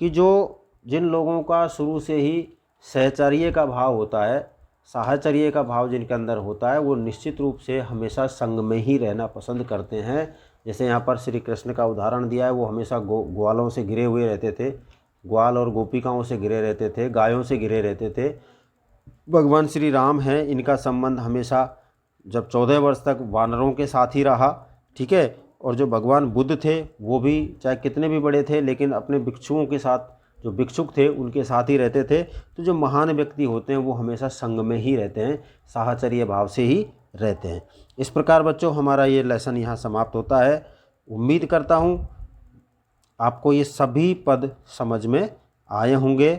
कि जिन लोगों का शुरू से ही सहचर्य का भाव होता है, साहचर्य का भाव जिनके अंदर होता है, वो निश्चित रूप से हमेशा संग में ही रहना पसंद करते हैं। जैसे यहाँ पर श्री कृष्ण का उदाहरण दिया है, वो हमेशा ग्वालों से घिरे हुए रहते थे, ग्वाल और गोपिकाओं से घिरे रहते थे, गायों से घिरे रहते थे। भगवान श्री राम हैं, इनका संबंध हमेशा जब 14 वर्ष तक वानरों के साथ ही रहा, ठीक है। और जो भगवान बुद्ध थे वो भी चाहे कितने भी बड़े थे, लेकिन अपने भिक्षुओं के साथ, जो भिक्षुक थे उनके साथ ही रहते थे। तो जो महान व्यक्ति होते हैं वो हमेशा संग में ही रहते हैं, साहचर्य भाव से ही रहते हैं। इस प्रकार बच्चों हमारा ये लेसन यहाँ समाप्त होता है। उम्मीद करता हूँ आपको ये सभी पद समझ में आए होंगे।